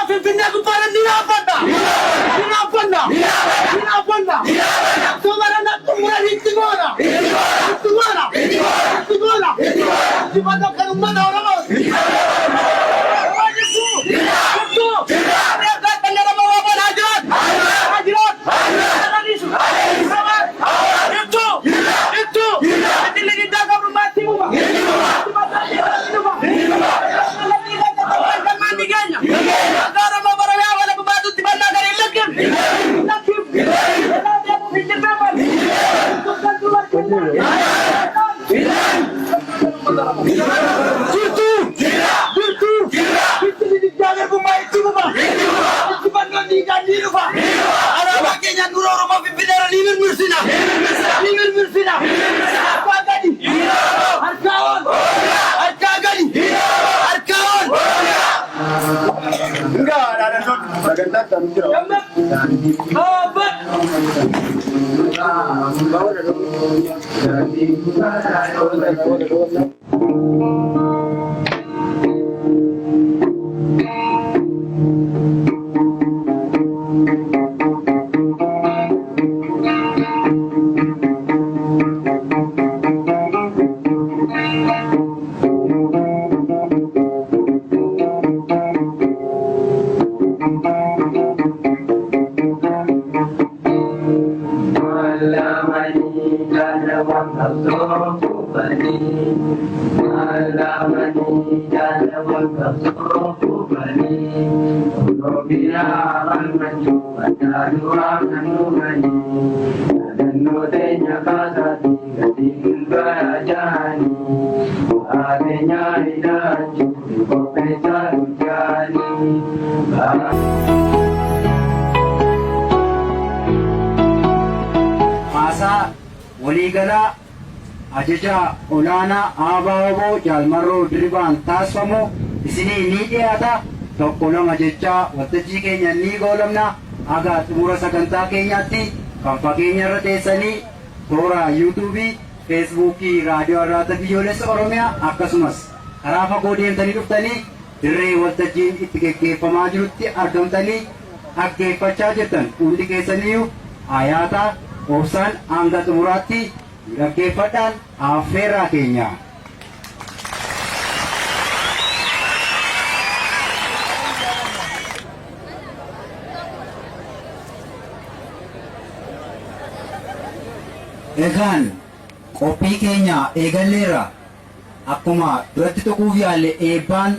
Finfinnee gubbaa ni dhaabbata. Ni dhaabbata. Ni dhaabbata. Soomara nattumura itti goona. Itti goona. Itti goona. Dibata kan uummata Oromoo. Masa waligala ajaja olaanaa ABO Jaalmarroo Dirribaan taasifamu isinii ni dhiyaata. Tokko lama jecha waltajjii keenya ni goolabna. Aga xumura sagantaa keenyaatti kan fageenya irra teessanii toora YouTube, Facebook, raadiyoo Arraata Biyyoolessa Oromiyaa akkasumas karaa fagoo deemtanii dhuftanii dirree waltajjiin itti gaggeeffamaa jirutti argamtanii dhaggeeffachaa jirtan hundi keessaniyyuu ayyaata obsaan hanga xumuraatti dhaggeeffadhaan affeerraa keenya. Egaan qophii keenya eegalleerra akkuma duratti tuquuf yaalle eebbaan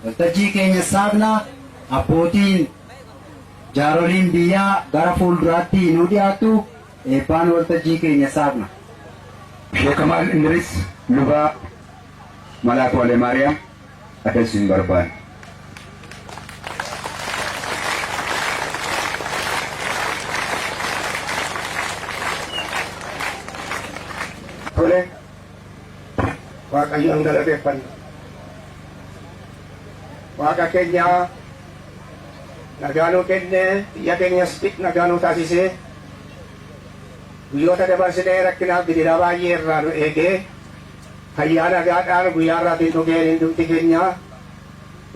waltajjii keenya saaqnaa abbootiin jaaroliin biyyaa gara fuulduraatti nu dhiyaattu eebbaan waltajjii keenya saaqna. Sheekh Kamal Indris lubaa Malaaka Walee Maariyaam akkasiin barbaada. Tole Waaqayyoon galateeffanna. Waaqa keenya nagaa nuu kennee biyya keenyas nagaa nuu taasisee guyyoota dabarsinee rakkinaaf gidiraa baay'ee irraa nu eegee fayyaa nagaadhaan guyyaa irraatiin nu ga'een hundumti keenya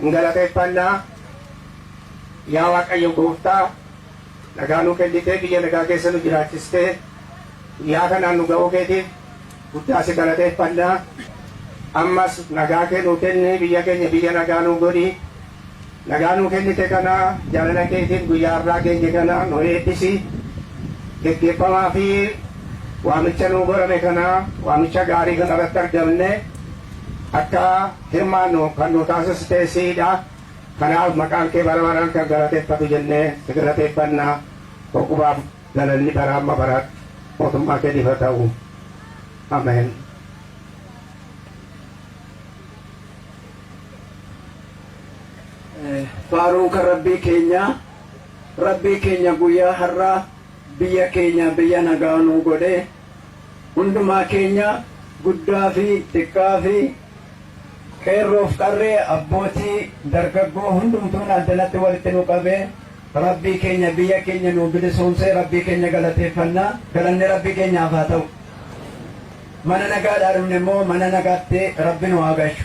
hin galateeffannaa. Yaa Waaqayyo gooftaa nagaa nuu kennitee biyya nagaa keessa nu jiraachistee guyyaa kanaan nu ga'uu keetiif guddaa si galateeffannaa. Ammas nagaa kee nuu kenni biyya keenya biyya nagaa nuu godhi. Nagaa nuu kennite kana jaalala keetiin guyyaa irraa keenya kana nu eebbisi. Geggeeffamaa fi waamicha nuu godhame kana waamicha gaarii kana irratti argamne akka hirmaannu kan nu taasiste siidha. Kanaaf maqaan kee bara baraan kan galateeffatu jennee si galateeffannaa. Boqubaaf galanni bara amma baraatti mootummaa keetiif haa ta'u. Ameen. Faaruu kan rabbii keenya guyyaa har'aa biyya keenya biyya nagaa nuu godhe hundumaa keenya guddaa fi xiqqaa fi qeerroof qarree abbootii dargaggoo hundumtuun addanatti walitti nu qabee rabbii keenya biyya keenya nuu bilisoomsee rabbii keenya galateeffannaa. Galanni rabbii keenyaaf haa ta'u. Mana nagaadhaa dhumne immoo mana nagaatti rabbi nu haa galchu.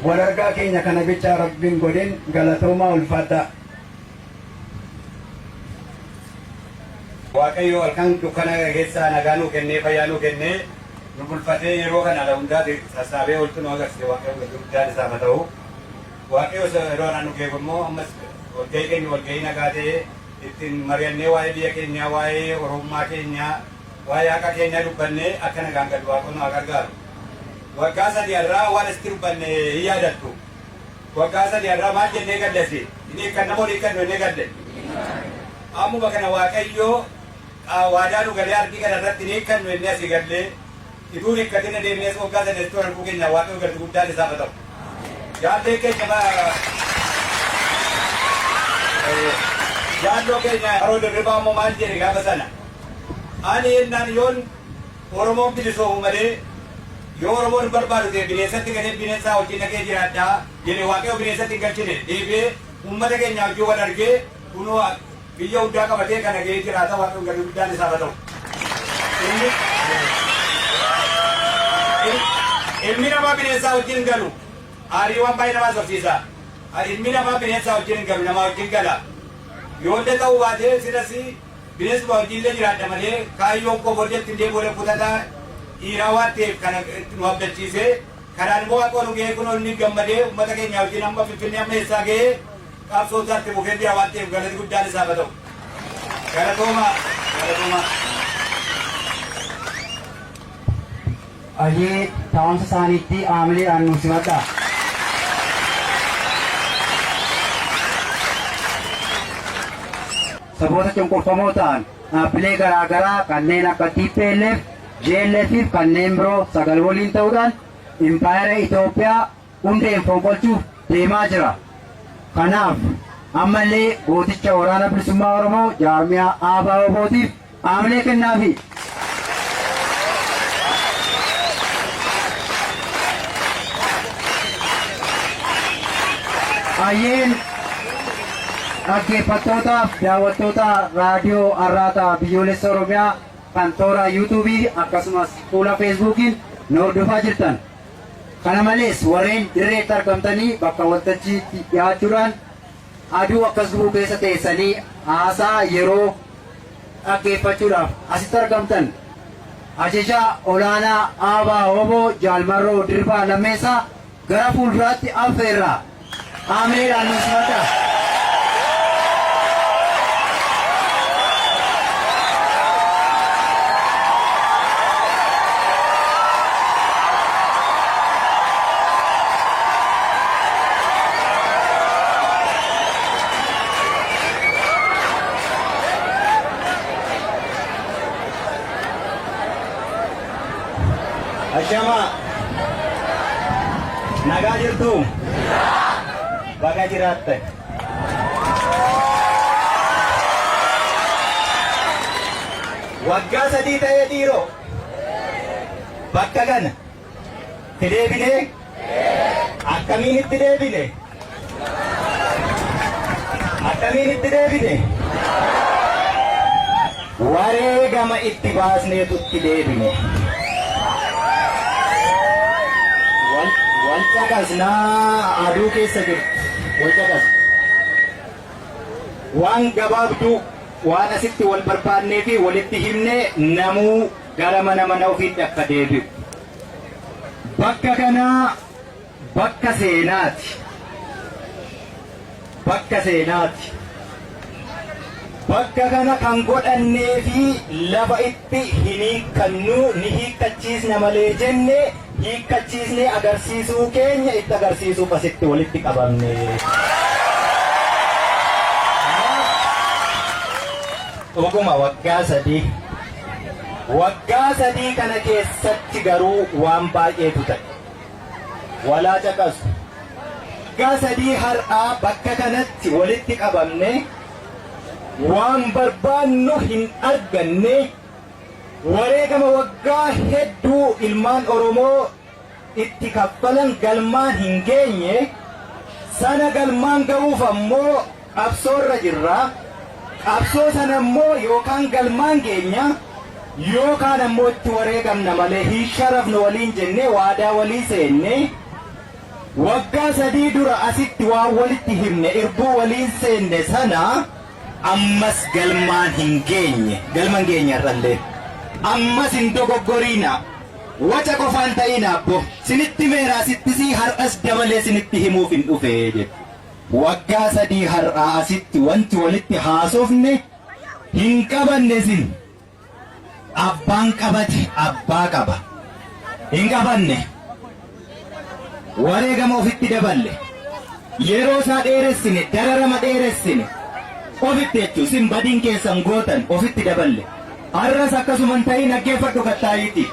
Walargaa keenya kana bichaa rabbiin godhin galatoomaa ulfaadhaa. Waaqayyo halkan dukkana keessaa nagaa nuu kennee fayyaa nuu kennee nu bulfatee yeroo kana ala hundaati sassaabee oltu nu agarsiise waaqayyo guddaan isaaf haa ta'u. Waaqayyo yeroo anaan nu geefu immoo ammas walgahii keenya walgahii nagaa ta'ee ittiin mari'annee waa'ee biyya keenyaa waa'ee oromummaa keenyaa waa'ee haqa keenyaa dubbannee akka nagaan gadu waaqonni haa gargaaru. Waggaa sadii irraa waan asitti dubbanne hin yaadattu. Waggaa sadii irraa maal jennee gaddasi? Inni kan namoonni kan jennee gadde. Ammuma kana waaqayyo waadaa nu galee ardii kana irratti ni kan jennee asii gallee ituu hiikkatina deemnees waggaa sadii itti arguu keenya waaqayyo galti guddaan isaaf haa ta'u. Jaallee keenya jaalloo keenya haroo dirribaa immoo maal jedhe gaafa sana? Ani yennaan yoon Oromoon bilisoomu malee yoo Oromoon barbaadu ta'e bineensatti galee bineensaa wajjin dhagee jiraadhaa jedhe waaqayyo bineensatti galchine deebi'ee uummata keenya wajjin wal argee kunoo biyya hundaa qabatee kana gahee jiraata waaqayyo galii guddaan isaaf haa ta'u. Ilmi namaa bineensaa wajjin galu aarii waan baay'ee namaa sofsiisa. Ilmi namaa bineensaa wajjin galu namaa wajjin gala. Yoo illee ta'uu baatee sidas bineensuma wajjin illee jiraadha malee kaayyoon koo booddeetti illee booda kutataa dhiiraa waan ta'eef kana nu abdachiisee kanaan immoo akka nu gahee kunoo inni gammadee uummata keenya wajjin amma Finfinnee amma eessaa gahee qabsoo isaatti bufee jira waan ta'eef galati guddaan isaaf haa ta'u. Galatooma. Ajee taa'umsa isaaniitti aamileedhaan nu simadha. Saboota cunqurfamoo ta'an dhaabbilee garaagaraa kanneen akka TPLF, JLF fi kanneen biroo sagal waliin ta'uudhaan impaayera Itoophiyaa hundeen fonqolchuuf deemaa jira. Kanaaf ammallee gooticha waraana bilisummaa Oromoo jaarmiyaa ABO'tiif aamilee kennaafi. Ayyeen dhaggeeffattootaaf daawwattoota raadiyoo Arraataa biyyoolessa Oromiyaa kan toora yuutuubii akkasumas fuula feesbuukiin nu hordofaa jirtan. Kana malees warreen dirreetti argamtanii bakka waltajjiitti dhiyaachuudhaan aduu akkas gubuu keessa teessanii haasaa yeroo dhaggeeffachuudhaaf asitti argamtan ajajaa olaanaa ABO Jaalmarroo Dirribaa Lammeessaa gara fuulduraatti affeerra. Aamileedhaan nu simadha. Ashama nagaa jirtu baga jiraatte. Waggaa sadii ta'ee dhiiroo bakka kana itti deebine akkamiin itti deebine wareegama itti baasneetu itti deebine. Wal caqasnaa aduu keessa jirtu wal caqas. Waan gabaabduu waan asitti wal barbaannee fi walitti himnee namuu gara mana ofiitti akka deebi'u. Bakka kanaa bakka seenaati. Bakka kana kan godhannee fi lafa itti hin hiikkannu ni hiikkachiisna malee jennee hiikkachiisnee agarsiisuu keenya itti agarsiisuuf asitti walitti qabamne. Dhuguma waggaa sadii kana keessatti garuu waan baay'eetu ta'e. Walaa caqasu. Waggaa sadii har'aa bakka kanatti walitti qabamne waan barbaannu hin arganne wareegama waggaa hedduu ilmaan Oromoo itti kaffalan galmaan hin geenye sana galmaan ga'uuf ammoo qabsoorra jirra. Qabsoo sana ammoo yookaan galmaan geenya yookaan ammoo itti wareegamna malee hin sharafne waliin jennee waadaa walii seenne waggaa sadii dura asitti waan walitti himne irbuu waliin seenne sana ammas galmaan hin geenye galman geenya irrallee ammas hin dogoggoriina waca qofaan ta'ina abbo sinitti meeraa sittisii har'as dabalee sinitti himuuf hin dhufee jedhe waggaa 3 har'aa asitti wanti walitti haasofne hin qabanne sin abbaan qabate abbaa qaba hin qabanne wareegama ofitti daballe yeroo isaa dheeressine dararama dheeressine ofitti jechuun sin badiin keessan gootan ofitti daballe har'as akkasuma hin ta'in dhaggeeffadhu kattaayiiti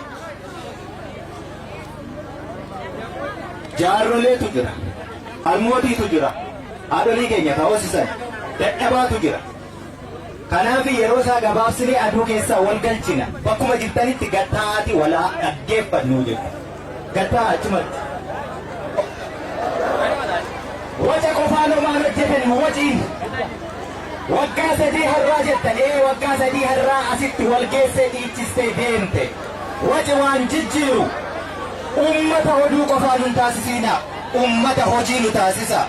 jaarroleetu jira almootiitu jira haadholii keenya kaawwasisan dadhabaatu jira kanaaf yeroo isaa gabaabsinee aduu keessaa wal galchina bakkuma jirtanitti gattaa'aati walaa dhaggeeffannuu jedhu gattaa achumatti waca qofaan homaan hojjetan waciin waggaa 3 har'aa jettan waggaa 3 har'aa asitti wal geessee dhiichistee deemte waci waan jijjiiru ummata hoduu qofaan hin taasisiina ummata hojii nu taasisa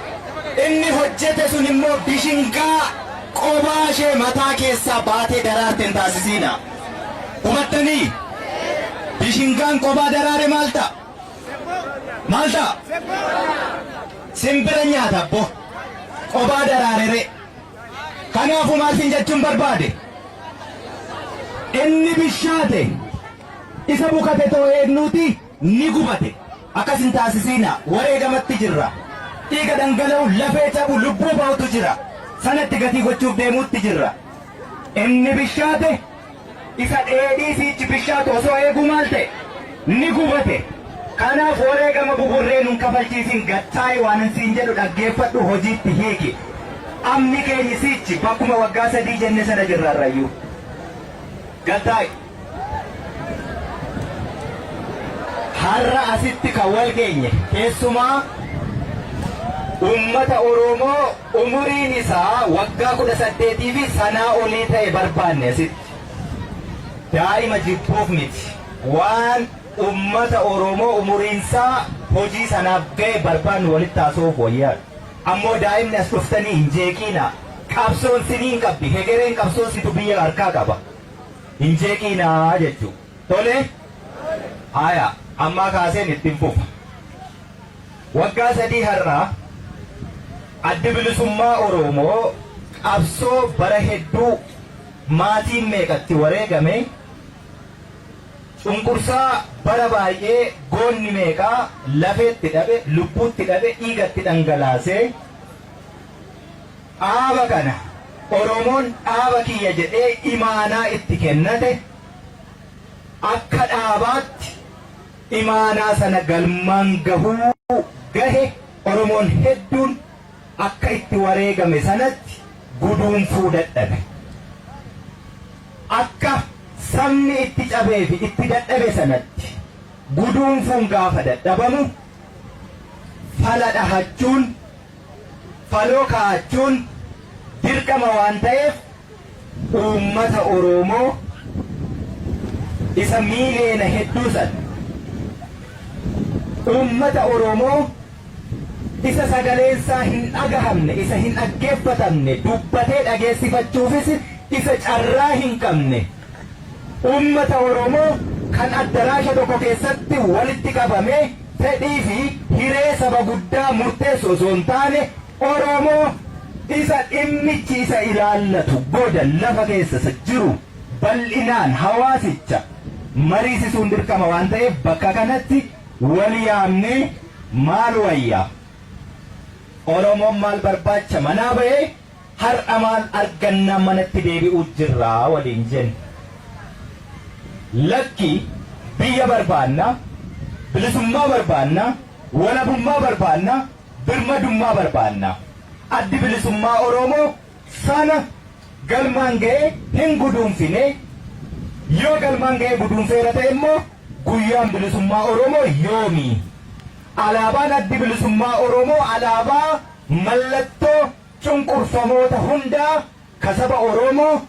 inni hojjete sun immoo bishingaa qobaa ishee mataa keessaa baatee daraarte hin taasisiina hubattanii bishingaan qobaa daraare maal ta'a simbira nyaata abbo qobaa daraarere kanaafu maaltiin jechuun barbaade inni bishaate isa bukate too eennuuti ni gubate akkas hin taasisiina wareegamatti jirra dhiiga dhangala'u lafee cabu lubbuu ba'utu jira sanatti gatii gochuuf deemuutti jirra inni bishaate isa dheedhii siichi bishaatu osoo eeguu maal ta'e ni gubate kanaaf wareegama buburree nun kafalchiisin gattaayi waan siin jedhu dhaggeeffadhu hojiitti hiiki amni keenyi siichi bakkuma waggaa 3 jenne sana jirrarrayyuu gattaayi har'a asitti kan wal geenye keessumaa ummata Oromoo umuriin isaa waggaa 18 fi sanaa olii ta'e barbaanne asitti daa'ima jibbuuf miti waan ummata Oromoo umuriinsaa hojii sanaaf ga'e barbaannu walitti haasa'uuf wayyaa ammoo daa'imni as dhuftanii hin jeeqiina qabsoon siniin qabdi hegereen qabsoon situ biyya harkaa qaba hin jeeqiinaa jechuu tole haya ammaa kaaseen ittiin fufa waggaa 3 har'aa addi bilisummaa Oromoo qabsoo bara hedduu maatiin meeqatti wareegame cunqursaa bara baay'ee goonni meeqaa lafeetti dhabe lubbuutti dhabe dhiigatti dhangalaasee dhaaba kana Oromoon dhaaba kiyya jedhee imaanaa itti kennate akka dhaabaatti imaanaa sana galmaan gahuu gahe Oromoon hedduun akka itti wareegame sanatti guduunfuu dadhabe akka sabni itti cabee fi itti dadhabe sanatti guduunfuun gaafa dadhabamu fala dhahachuun faloo kaa'achuun dirqama waan ta'eef uummata Oromoo isa miiliyoona hedduu san uummata Oromoo isa sagaleensaa hin dhagahamne isa hin dhaggeeffatamne dubbatee dhageessifachuufis isa carraa hin qabne uummata Oromoo kan addaraasha tokko keessatti walitti qabamee fedhii fi hiree saba guddaa murteessu osoo hin taane Oromoo isa dhimmichi isa ilaallatu booda lafa keessa jiru bal'inaan hawaasicha mariisisuun dirqama waan ta'eef bakka kanatti wal yaamnee maal wayyaa Oromoon maal barbaacha manaa ba'ee har'a maal argannaa manatti deebi'uu jirraa waliin jenna. Lakki biyya barbaanna, bilisummaa barbaanna, walabummaa barbaanna, birmadummaa barbaanna. Addi bilisummaa Oromoo sana galmaan ga'ee hin guduunfine yoo galmaan ga'ee guduunfeera ta'e immoo guyyaan bilisummaa Oromoo yoomii? Alaabaan addi bilisummaa Oromoo alaabaa mallattoo cunqurfamoota hundaa kasaba Oromoo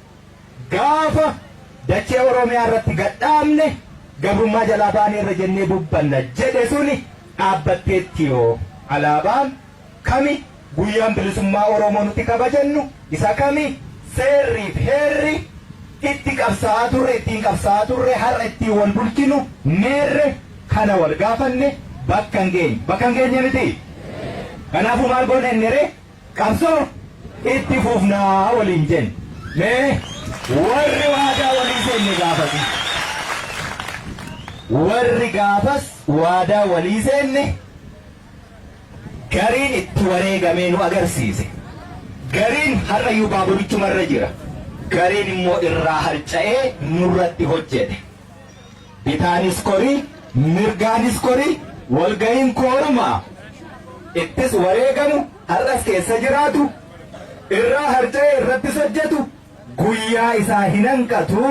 gaafa dachee Oromiyaa irratti gadhaabne gabrummaa jalaa baanee irra jennee dubbanna jedhe suni dhaabbatteetti yoo alaabaan kami guyyaan bilisummaa Oromoo nuti kabajannu isa kami seerriif heerri itti qabsaa'aa turre ittiin qabsaa'aa turre har'a ittiin wal bulchinu meerre kana wal gaafanne bakka hin geenye miti. Kanaafuu maal goone innere qabsoo itti fufnaa waliin jenna. Mee warri waadaa walii seenne gaafas warri gaafas waadaa walii seenne gariin itti wareegamee nu agarsiise. Gariin har'ayyuu baaburichumarra jira. Gariin immoo irraa harca'ee nurratti hojjete. Bitaanis korii, mirgaanis korii, walga'iin koorumaa. Ittis wareegamu har'as keessa jiraatu, irraa harca'ee irrattis hojjetu, guyyaa isaa hin hanqatu,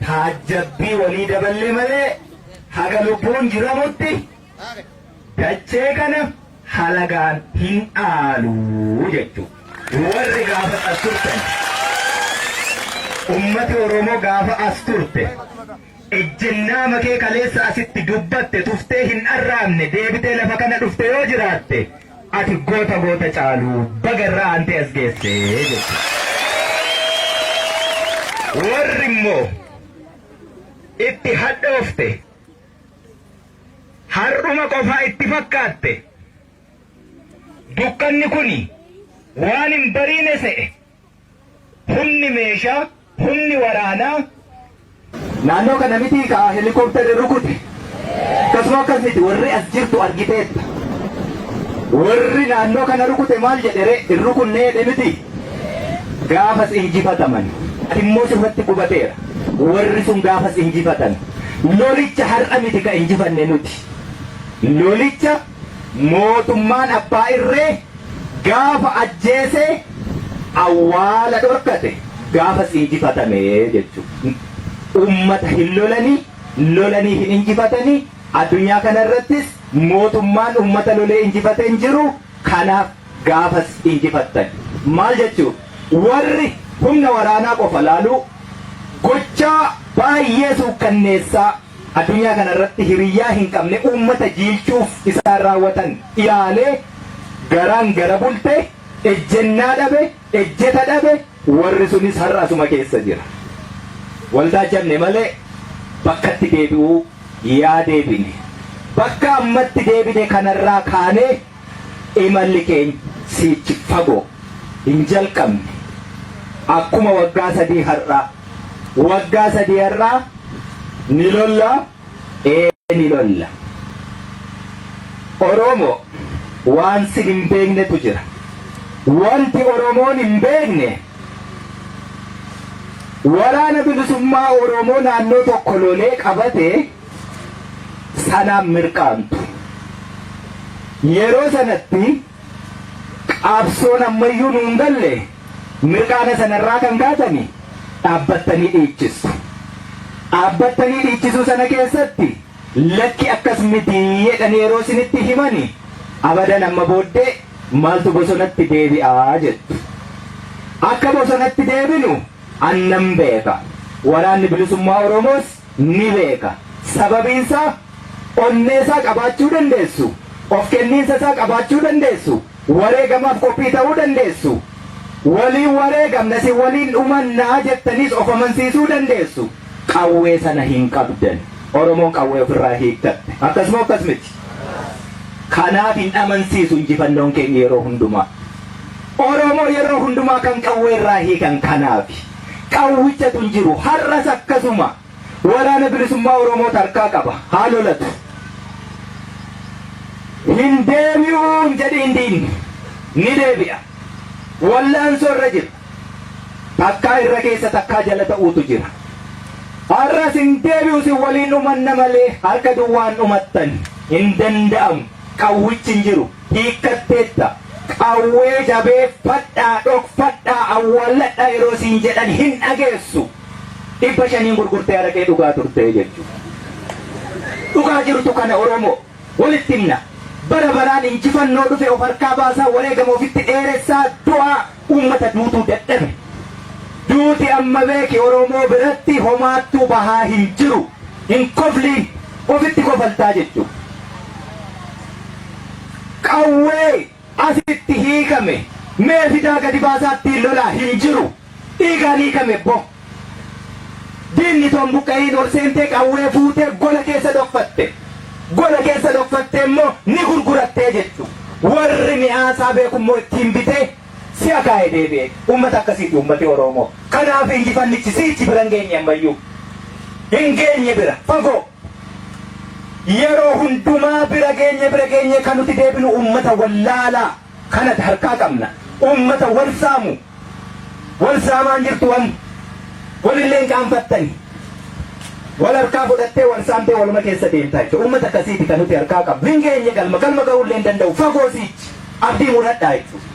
taajjabbii walii daballee malee haga lubbuun jiramutti dachee kana halagaan hin dhaalu jechuudha. Warri gaafa as turtan ummati Oromoo gaafa as turte ejjennaa makee kaleessa asitti dubbatte tuftee hin arraabne deebitee lafa kana dhufte yoo jiraatte ati goota caalu bagarraa ante as geesse jechuudha. Warri immoo itti hadhoofte har'uma qofaa itti fakkaatte dukkanni kuni waan hin bariine se'e humni meeshaa humni waraanaa naannoo kana miti ka helikopterri rukute akkasuma akkasiti warri as jirtu argiteetta warri naannoo kana rukute maal jedhere hin rukunneedhe miti gaafas injifataman immoo sirratti qubateera warri sun gaafas injifatan lolicha har'a miti ka injifanne nuti lolicha mootummaan abbaa irree gaafa ajjeesee awwaala dhorkate gaafas injifatame jechuudha. Ummata hin lolanii hin injifatanii addunyaa kanarrattis mootummaan ummata lolee injifatee hin jiru kanaaf gaafas injifattan. Maal jechuudha? Warri humna waraanaa qofa laaluu gochaa baay'ee suukkanneessaa addunyaa kanarratti hiriyyaa hin qabne ummata jiilchuuf isaan raawwatan ilaalee garaan gara bulte ejjennaa dhabe ejjeta dhabe warri sunis har'a asuma keessa jira. Waldaa jenne malee bakkatti deebi'uu yaa deebine bakka ammatti deebine kanarraa kaanee imalli keenya siichi fagoo hin jalqabne akkuma waggaa sadii har'aa ni lolla ni lolla. Oromoo waan si hin beeknetu jira. Wanti Oromoon hin beekne waraana bilisummaa Oromoo naannoo tokko lolee qabate sanaan mirqaantu. Yeroo sanatti qabsoon ammayyuu nuun galle mirqaana sanarraa kan kaatani dhaabbattanii dhiichisu. Dhaabbattanii dhiichisuu sana keessatti lakki akkas miti jedhanii yeroo isinitti himani abadan amma booddee maaltu bosonatti deebi'aa jettu. Akka bosonatti deebinu annan beeka. Waraanni bilisummaa Oromoos ni beeka. Sababiinsaa onneesaa qabaachuu dandeessu. Of kenniinsa isaa qabaachuu dandeessu. Wareegamaaf qophii ta'uu dandeessu. Waliin wareegamna si waliin dhumannaa jettaniis of amansiisuu dandeessu. Qawwee sana hin qabdan. Oromoon qawwee ofirraa hiikkatte. Akkasuma akkas miti. Kanaaf hin amansiisu injifannoon keenya yeroo hundumaa. Oromoo yeroo hundumaa kan qawwee irraa hiikan kanaafi. Qawwichatu hin jiru har'as akkasuma waraana bilisummaa Oromoo harkaa qaba haa lolatu. Hin deebi'uun jedhiin diinni ni deebi'a. Wallaansoo irra jira. Takkaa irra keessa takkaa jala ta'uutu jira. Har'as hin deebi'u si waliin dhumanna malee harka duwwaan dhumattan hin danda'amu. Qawwichi hin jiru hiikkatteetta. Qawwee jabeeffadhaa dhokfadhaa awwaalladhaa yeroo siin jedhan hin dhageessu. 500 gurgurtee araqee dhugaa turtee jechuudha. Dhugaa jirtu kana Oromoo walitti himna. Bara baraan injifannoo dhufe of harkaa baasaa wareegama ofitti dheeressaa du'aa uummata duutuu dadhabe. Duuti amma beeki Oromoo biratti homaattuu bahaa hin jiru. Hin kofliin ofitti kofaltaa jechuudha. Qawwee asitti hiikame mee fidaa gadi baasaatti lolaa hin jiru. dhiigaanii kame bo diinni toon buqqa'iin ol seentee qawwee fuutee gola keessa dhokfatte immoo ni gurgurattee jettu warri mi'aasaa beekummoo ittiin bitee si akaa'ee deebi'e uummata akkasiiti uummati Oromoo kanaaf injifannichi siichi bira hin geenye ammayyuu hin geenye bira fagoo yeroo hundumaa bira geenye kan nuti deebinu uummata wallaalaa kanatti harkaa qabna uummata wal saamu wal saamaan jirtu walillee hin qaanfattani wal harkaa fudhattee wal saamtee waluma keessa deemtaa jechuudha uummata akkasiiti kan nuti harkaa qabnu hin geenye galma ga'uullee hin danda'u fagoo siichi abdii mudhadhaa jechuudha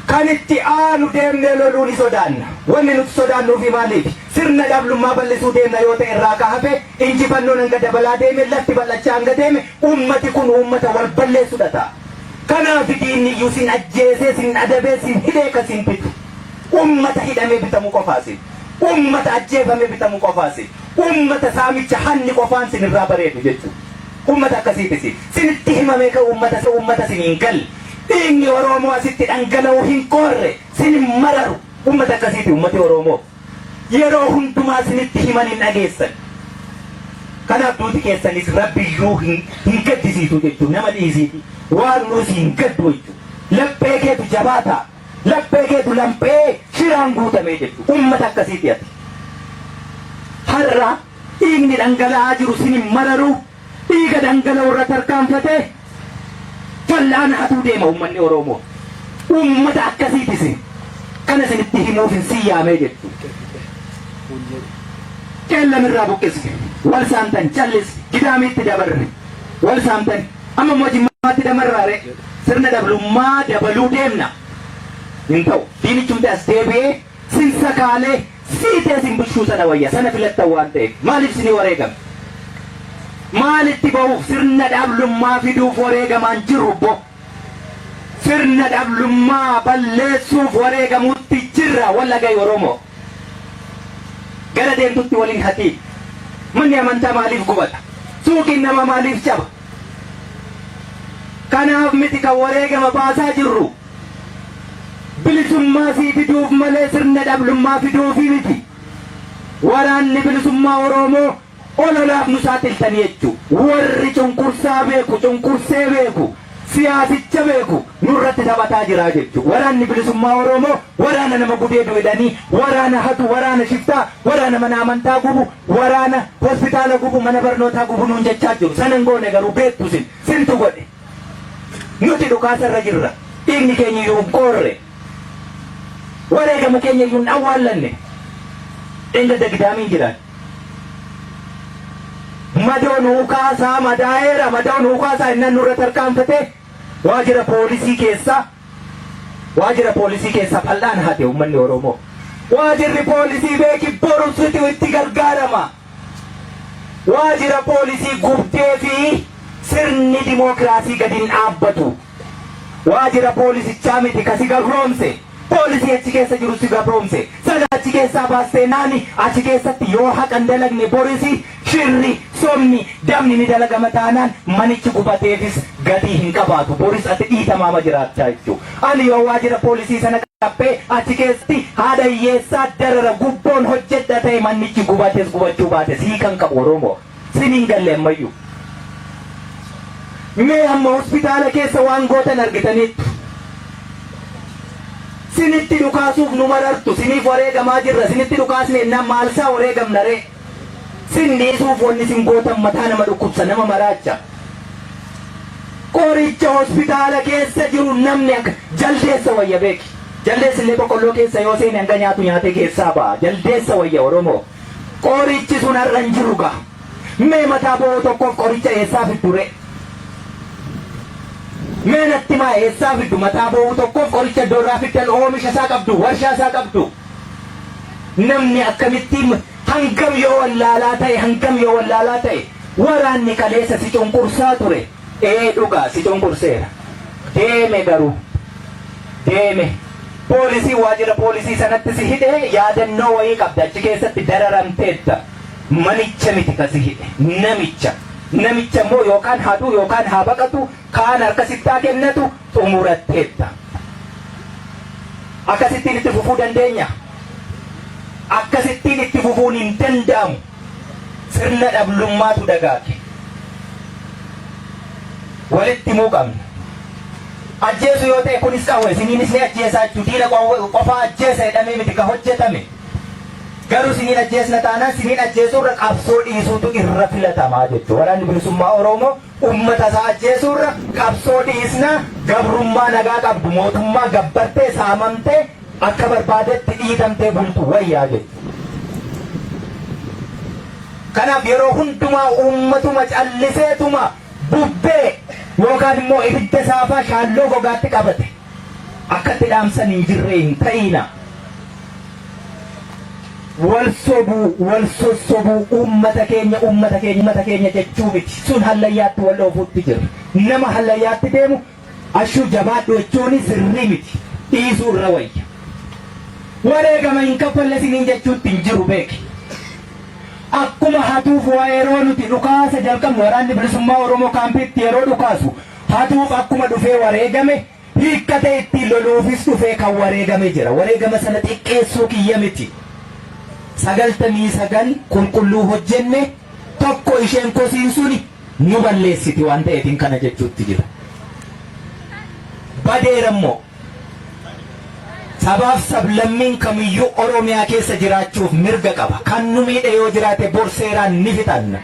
kan itti aanu deemnee loluu ni sodaanna wanni nuti sodaannuufi maaliif sirna dhablummaa bal'isuu deemna yoo ta'e irraa ka hafe injifannoon hanga dabalaa deeme lafti bal'achaa hanga deeme ummati kun ummata wal balleessudha ta'a kanaaf diinni iyyuu sin ajjeesee sin adabee sin hidhee ka sin bitu ummata hidhamee bitamu qofaasi ummata ajjeefamee bitamu qofaasi ummata saamicha hanni qofaan sin irraa bareedu jechuudha ummata akkasiitisi sinitti himamee ka ummata sin hin galle dhiigni Oromoo asitti dhangala'uu hin qorre sin mararu ummata akkasiiti ummati Oromoo yeroo hundumaa sinitti himan hin dhageessan kanaaf duuti keessanis rabbiyyuu hin gaddisiisu jechuun nama dhiisiiti waan nuus hin gaddu jechuun laphee keetu jabaata laphee keetu laphee shiraan guutamee jechuun ummata akkasiiti ati har'a dhiigni dhangala'aa jiru sin mararu dhiiga dhangala'u irra tarkaanfatee fallaan hatuu deema ummanni Oromoo ummata akkasiitis kana sinitti himuuf hin siyyaamee jechuudha qeellamirraa buqqisi wal saamtan callis gidaamiitti dabarre wal saamtan amma immoo jimmaatti damarraare sirna dhablummaa dabaluu deemna hin ta'u diinichumti as deebi'ee sin sakaalee siitee sin bishuu sana wayya sana filattan waan ta'eef maaliif sinii wareegame maalitti ba'uuf sirna dhablummaa fiduuf wareegamaan jirru bo sirna dhablummaa balleessuuf wareegamutti jirra walla ga'i Oromoo gara deemtutti waliin hatii manni amantaa maaliif gubata suuqiin nama maaliif caba kanaaf miti kan wareegama baasaa jirru bilisummaa sii fiduuf malee sirna dhablummaa fiduufi miti waraanni bilisummaa Oromoo ololaaf nu saaxiltanii jechuu warri cunqursaa beeku cunqursee beeku siyaasicha beeku nurratti taphataa jira jechuu waraanni bilisummaa Oromoo waraana nama gudeedu jedhanii waraana hatu waraana shiftaa waraana mana amantaa gubu waraana hospitaala gubu mana barnootaa gubu nuun jechaa jiru sanan goone garuu beektu sintu godhe nuti dhukaasarra jirra dhiigni keenya iyyuu hin qoorre wareegama keenya iyyuu hin awwaallanne enga dagdaamiin jiraan madoon ukaasaa madaa'eera madoon ukaasaa innan nurra tarkaanfate waajjira poolisii keessa fal'aan hate ummanni Oromoo waajjirri poolisii beeki borusitu itti gargaarama waajjira poolisii gubdee fi sirni dimookiraasii gadiin dhaabbatu waajjira poolisichaa miti kasi gabroomse poolisii achi keessa jiru si gabroomse sana achi keessaa baastee naani achi keessatti yoo haqan dalagne borisii shirri somni damni ni dalagama taanaan manichi gubateefis gatii hin qabaatu boris ati dhiitamaama jiraachaa jechuu ani yoo waajjira poolisii sana qabbee achi keessatti haadha hiyyeessaa darara gubboon hojjedha ta'e manichi gubates gubachuu baates hiikan qabu Oromoo siniin galle ammayyuu mee amma hospitaala keessa waan gootan argitaniittu sinitti dhukaasuuf nu marartu siniif wareegamaa jirra sinitti dhukaasne ennaan maalsaa wareegamna ree sinniisuuf wanni sin gootan mataa nama dhukkubsa nama maraacha qoricha hospitaala keessa jiru namni akka jaldeessa wayya beeki jaldeessi illee boqqolloo keessa yoo seene hanga nyaatu nyaatee keessaa ba'a jaldeessa wayya Oromoo qorichi sun har'a hin jiru gaa mee mataa bo'oo tokkoof qoricha eessaa fiddure mee natti maa eessaa fiddu mataa bo'oo tokkoof qoricha iddoorraa fiddan oomisha isaa qabdu warshaa isaa qabdu namni akkamittiin hangam yoo wallaalaa ta'e waraanni kaleessa si cunqursaa ture dhugaa si cunqurseera deeme garuu deeme poolisii waajjira poolisii sanatti si hidhe yaadannoo wayii qabda achi keessatti dararamteetta manicha miti kasi hidhe namicha immoo yookaan haaduu yookaan haa baqatu kaan harka sittaa kennatu xumuratteetta akkasittiin itti fufuu dandeenya? Akkasittiin itti fufuun hin danda'amu. Sirna dhablummaatu dagaage. Walitti himuu qabna. Ajjeesu yoo ta'e kunis qawwe isiniinis ni ajjeesaa jechuu diina qofaa ajjeesa jedhamee miti ka hojjetame. Garuu isiniin ajjeesna taanaan isiniin ajjeesuurra qabsoo dhiisuutu irra filatamaa jechuudha. Waraanni bilisummaa Oromoo uummata isaa ajjeesuurra qabsoo dhiisna gabrummaa nagaa qabdu mootummaa gabbartee saamamtee akka barbaadetti dhiitamtee bultu wayyaa jechuudha. Kanaaf yeroo hundumaa uummatuma calliseetuma bubbee yookaan immoo ibidda saafaa shaalloo gogaatti qabate akkatti dhaamsan hin jirre hin ta'ina. Wal sossobuu uummata keenya jechuu miti. Sun hallayyaatti wal oofuutti jira. Nama hallayyaatti deemu ashuu jabaadhu jechuun sirrii miti. Dhiisuu irra wayya. Wareegama hin kaffalle siniin jechuutti hin jiru beeki. Akkuma hatuuf waa yeroo nuti dhukaasa jalqabnu waraanni bilisummaa Oromoo kaampiitti yeroo dhukaasu hatuuf akkuma dhufee wareegame hiikkatee ittiin loluufis dhufee kan wareegame jira. Wareegama sana xiqqeessuu kiyya miti. 99 qulqulluu hojjenne tokko isheen kosiin suni nu balleessiti waan ta'eetiin kana jechuutti jira. Badeerammoo sabaaf sablammiin kamiyyuu Oromiyaa keessa jiraachuuf mirga qaba. Kan nu miidhe yoo jiraate borseeraan ni fixanna.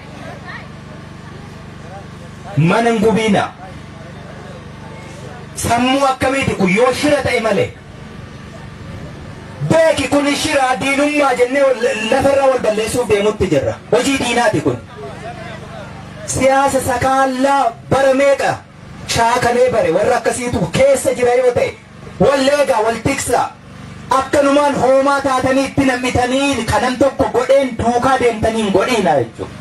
Mana hin gubiina. Sammuu akkamiiti kun yoo shira ta'e malee. Beeki kun shira diinummaa jennee lafarraa wal balleessuuf deemutti jirra. Hojii diinaati kun. Siyaasa sakaallaa bara meeqa shaakalee bare warra akkasiitu keessa jira yoo ta'e walleegaa wal tiksaa akkanumaan hoomaa taatanii itti nam'itanii kanam tokko godheen duukaa deemtaniin godhiina jechuudha.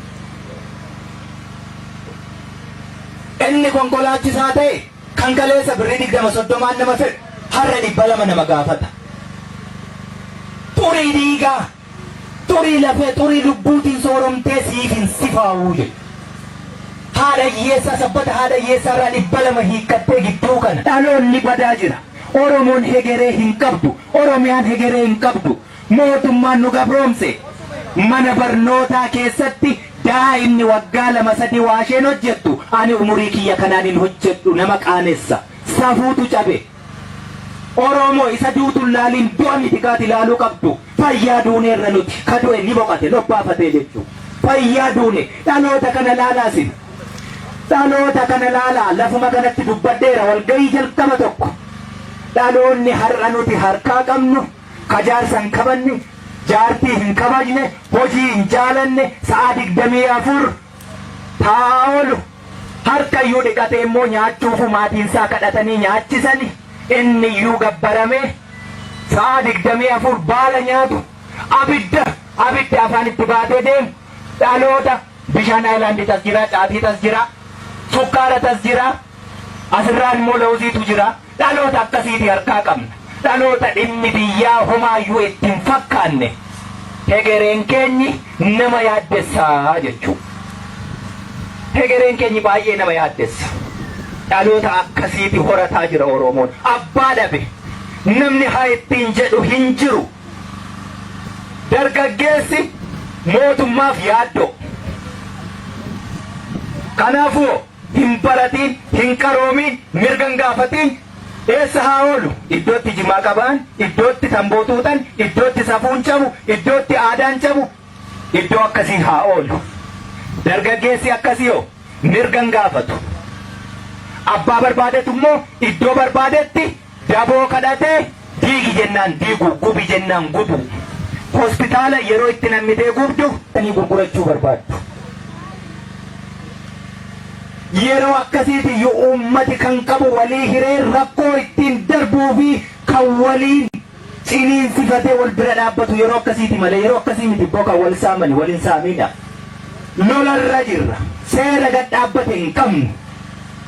Inni konkolaachisaa ta'e kan kaleessa birrii 20-30 nama fedhu har'a 200 nama gaafata. Xurii dhiigaa, xurii lafee, xurii lubbuutiin sooromtee siif hin sifaawuu jedhu. Haadha hiyyeessaa sabbata haadha hiyyeessaa irraa 200 hiikkattee gidduu kana dhaloonni badaa jira. Oromoon hegeree hin qabdu, Oromiyaan hegeree hin qabdu. Mootummaan nu gabroomse mana barnootaa keessatti daa'imni waggaa 2-3 waasheen hojjettu ani umurii kiyya kanaan hin hojjedhu nama qaanessa. Safuutu cabe. Oromoo isa duutuun laaliin du'a miti kaati ilaaluu qabdu. Fayyaa duuneerra nuti kadu'e ni boqate lobbaafatee jechuudha. Fayyaa duune dhaloota kana laalaasin. Dhaloota kana laalaa lafuma kanatti dubbadheera walgahii jalqaba tokko. Dhaloonni har'a nuti harkaa qabnu kajaarsan kabanne jaartii hin kabajne hojii hin jaalanne sa'a 24 taa'olu harkayyuu dhiqatee immoo nyaachuufu maatiinsaa kadhatanii nyaachisani inni iyyuu gabbarame sa'a 24 baala nyaatu abidda afaanitti baatee deemu dhaloota bishaan aayilaandii tas jira caatii tas jira sukkaara tas jira asirraan immoo lawuziitu jira. Dhaloota akkasiiti harkaa qabna. Dhaloota dhimmi biyyaa homaayyuu ittiin fakkaanne hegereen keenyi nama yaaddessaa jechuudha. Hegereen keenyi baay'ee nama yaaddessa. Dhaloota akkasiiti horataa jira Oromoon. Abbaa dhabe namni haa ittiin jedhu hin jiru. Dargaggeessi mootummaaf yaaddoo. Kanaafuu hin baratiin, hin qaroomiin, mirga hin gaafatiin eessa haa oolu? Iddootti jimaa qabaan, iddootti tamboo tuutan, iddootti safuun cabu, iddootti aadaan cabu, iddoo akkasii haa oolu. Dargaggeessi akkasii hoo mirga hin gaafatu. Abbaa barbaadetu immoo iddoo barbaadetti daboo kadhatee diigi jennaan diigu, gubi jennaan gubu. Hospitaala yeroo itti nammitee gubdu tanii gurgurachuu barbaaddu. Yeroo akkasiiti yoo uummati kan qabu walii hiree rakkoo ittiin darbuu fi kan waliin ciniinsifatee wal bira dhaabbatu yeroo akkasiiti malee yeroo akkasii miti boka wal saamani waliin saamiidha. Lolarra jirra. Seera gad dhaabbate hin qabnu.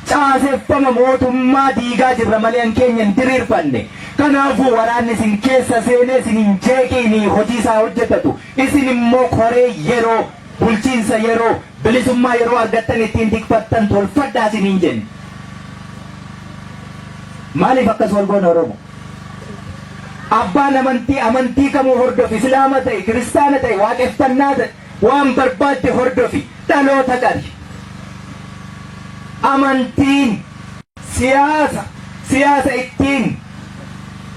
Caaseffama mootummaa diigaa jirra malee an keenya hin diriirfanne. Kanaafuu waraanni isin keessa seenee isin hin jeeqiin hojii isaa hojjetatu. Isin immoo koree yeroo bulchiinsa yeroo bilisummaa yeroo argattan ittiin tikfattan tolfadhaa isin hin jenne. Maaliif akkas wal goone Oromoo? abbaan amantii kamuu hordofi, islaama ta'e, kiristaana ta'e, waaqeffannaa ta'e, waan barbaadde hordofi, dhaloota qari. Amantiin siyaasa ittiin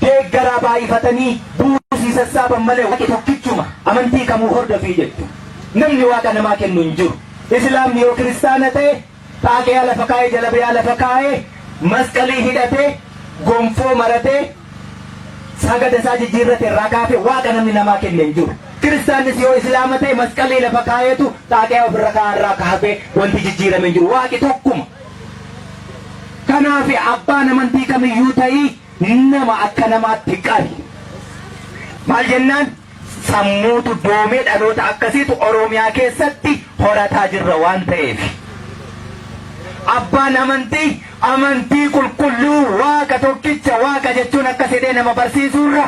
deeggaraa baay'ifatanii buusii sassaaban malee waaqi tokkichuma amantii kamuu hordofii jechuudha. Namni waaqa namaa kennu hin jiru. Islaamni yoo kiristaana ta'e xaaqee lafa kaa'ee jalabiyaa lafa kaa'ee masqalii hidhatee gonfoo maratee sagada isaa jijjiirrate irraa kaafee waaqa namni namaa kenne hin jiru. Kiristaannis yoo islaama ta'e masqalii lafa kaa'eetu xaaqee ofirra kaa'arraa kaafee wanti jijjiirame hin jiru. Waaqi tokkuma. Kanaaf abbaan amantii kamiyyuu ta'ii nama akka namaatti qari. Maal jennaan? Sammuutu doomee dhaloota akkasiitu Oromiyaa keessatti horataa jirra waan ta'eef. Abbaan amantii qulqulluu waaqa tokkicha waaqa jechuun akka sedee nama barsiisuurra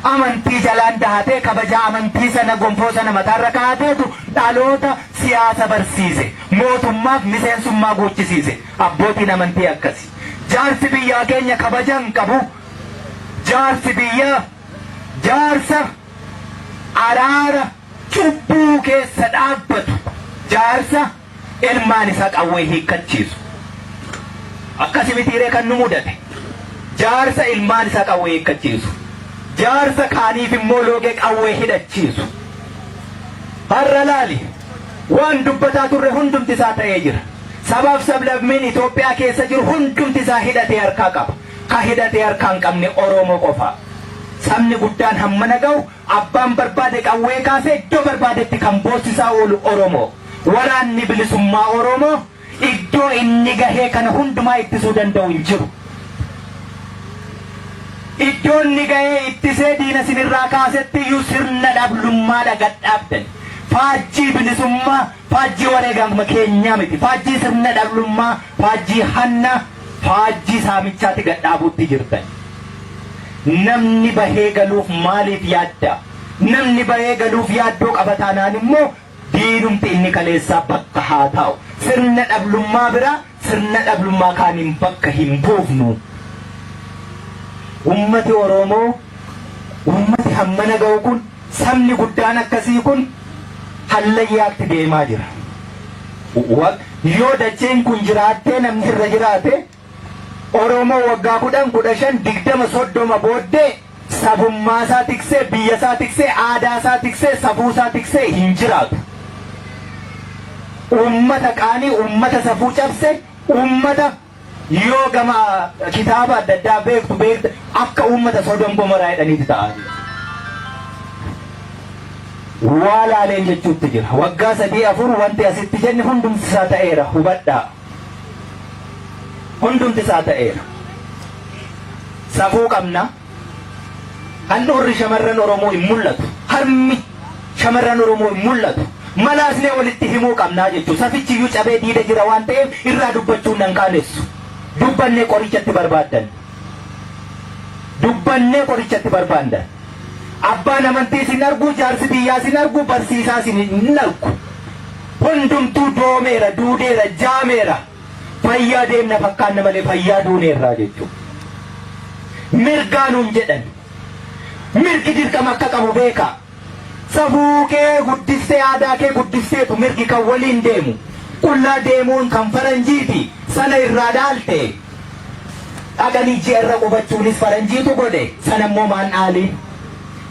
amantii jalaan dahatee kabajaa amantii sana gonfoo sana mataarra kaa'ateetu dhaloota siyaasa barsiise, mootummaaf miseensummaa gochisiise. Abbootiin amantii akkasi. Jaarsi biyyaa keenya kabajan qabu. Jaarsi biyyaa jaarsa araara cubbuu keessa dhaabbatu, jaarsa ilmaan isaa qawwee hiikkachiisu. Akkasi mitiiree kan nu mudate. Jaarsa ilmaan isaa qawwee hiikkachiisu, jaarsa kaaniif immoo loogee qawwee hidhachiisu. Har'a laali waan dubbataa turre hundumti isaa ta'ee jira. Sabaaf sablammiin Itoophiyaa keessa jiru hundumti isaa hidhatee harkaa qaba. Ka hidhatee harkaa hin qabne Oromoo qofa. Sabni guddaan hammana ga'u abbaan barbaade qawwee kaasee iddoo barbaadetti kan boosisaa oolu Oromoo. Waraanni bilisummaa Oromoo iddoo inni gahee kana hundumaa ittisuu danda'u hin jiru. Iddoo inni gahee ittisee diina sinirraa kaasetti iyyuu sirna dhablummaadha gad dhaabdan. Faajjii bilisummaa, faajjii wareegama keenyaa miti. Faajjii sirna dhablummaa, faajjii hanna, faajjii saamichaatti gad dhaabuutti jirtan. Namni bahee galuuf maaliif yaadda? Namni bahee galuuf yaaddoo qaba taanaan immoo diinumti inni kaleessaa bakka haa ta'u. Sirna dhablummaa bira sirna dhablummaa kaaniin bakka hin buufnu. Ummati Oromoo, ummati hammana ga'u kun, sabni guddaan akkasii kun hallayyaatti deemaa jira. Yoo dacheen kun jiraattee namni irra jiraate Oromoo waggaa 10, 15, 20, 30 booddee sabummaa isaa tiksee, biyya isaa tiksee, aadaa isaa tiksee, safuu isaa tiksee hin jiraatu. Ummata qaanii, ummata safuu cabse, ummata yoo gama kitaaba adda addaa beektu akka ummata Sodom Gomoraa jedhaniiti ta'a. Waa laaleen jechuutti jira. Waggaa 3, 4 wanti asitti jenni hundumti isaa ta'eera. Hubadhaa. Hundumti isaa ta'eera. Safuu qabna. Handhuurri shamarran Oromoo hin mul'atu. Harmi shamarran Oromoo hin mul'atu. Malaasnee walitti himuu qabnaa jechuudha. Safichi iyyuu cabee diida jira waan ta'eef irraa dubbachuun nan qaanessu. Dubbannee qorichatti barbaaddan. Dubbannee qorichatti barbaaddan. Abbaan amantii sin argu, jaarsi biyyaa sin argu, barsiisaa sin argu. Hundumtuu doomeera, duudeera, jaameera. Fayyaa deemna fakkaanna malee fayyaa duuneerraa jechuudha. Mirgaanuun jedhan. Mirgi dirqama akka qabu beeka. Safuu kee guddistee, aadaa kee guddisteetu mirgi kan waliin deemu. Qullaa deemuun kan faranjiiti. Sana irraa dhaalte. Dhaqanii ji'a irra qubachuunis faranjiitu godhe. Sana immoo maan dhaalii.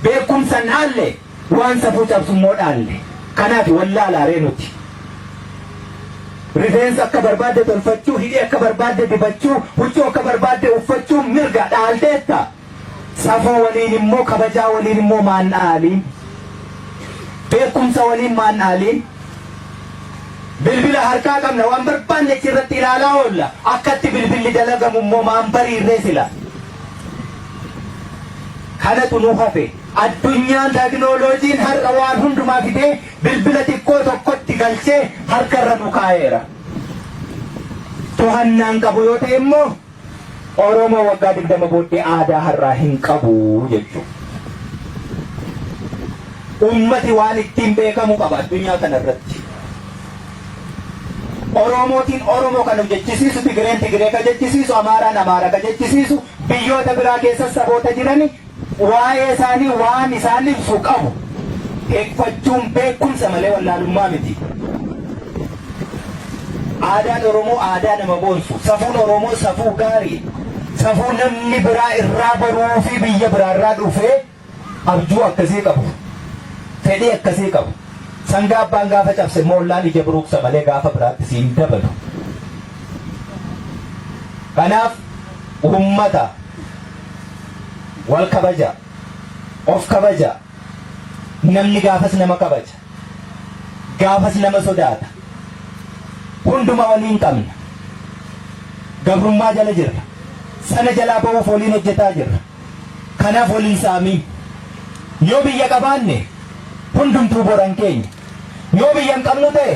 Beekumsan dhaalle waan safuu cabsummoo dhaalle. Kanaaf wallaalaaree nuti. Rifeensa akka barbaadde tolfachuu, hidhii akka barbaadde dibachuu, huccuu akka barbaadde uffachuu mirga dhaalteetta. Safuu waliin immoo kabajaa waliin immoo maan dhaalii. Beekumsa waliin maan dhaalii. Bilbila harkaa qabna waan barbaanne achirratti ilaalaa oolla. Akkatti bilbilli dalagamu immoo maan bariirree sila. Kanatu nu hafe. Addunyaan teknooloojiin har'a waan hundumaa fidee bilbila xiqqoo tokkotti galchee harkarra nu kaa'eera. To'annaan qabu yoo ta'e immoo Oromoo waggaa 20 booddee aadaa har'aa hin qabu jechuudha. Ummati waan ittiin beekamu qaba addunyaa kanarratti. Oromootiin Oromoo kan hojjechisiisu, Tigireen Tigiree kan jechisiisu, Amaaraan Amaara kan jechisiisu, biyyoota biraa keessa saboota jirani waa'ee isaanii waan isaan ibsu qabu eegfachuun beekumsa malee wallaalummaa miti. Aadaan Oromoo aadaa nama boonsu, safuun Oromoo safuu gaarii, safuu namni biraa irraa baruu fi biyya biraa irraa dhufee abjuu akkasii qabu, fedhii akkasii qabu. Sangaa abbaan gaafa cabse moollaan ija buruqsa malee gaafa biraatti siin dabalu. Kanaaf ummata wal kabaja, of kabaja, namni gaafas nama kabaja, gaafas nama sodaata. Hunduma waliin qabna. Gabrummaa jala jirra. Sana jalaa ba'uuf waliin hojjetaa jirra. Kanaaf waliin saamii. Yoo biyya qabaanne hundumtuu boran keenya. Yoo biyya hin qabnu ta'e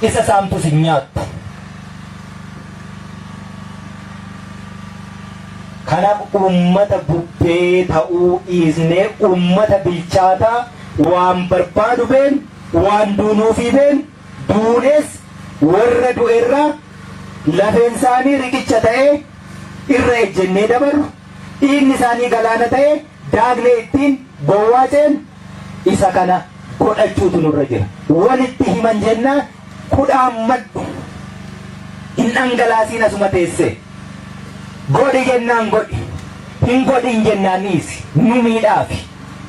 isa saamtus hin nyaattu. Kanaaf ummata bubbee ta'uu dhiisnee ummata bilchaataa waan barbaadu been waan duunuufi been duunees warra du'erraa lafeen isaanii riqicha ta'ee irra ejjennee dabaru dhiigni isaanii galaana ta'ee daagnee ittiin bowwaaceen isa kana godhachuutu nurra jira. Walitti himan jennaa kudhaan maddu hin dhangalaasiin asuma teessee godhi jennaan godhi hin godhin jennaaniis nu miidhaafi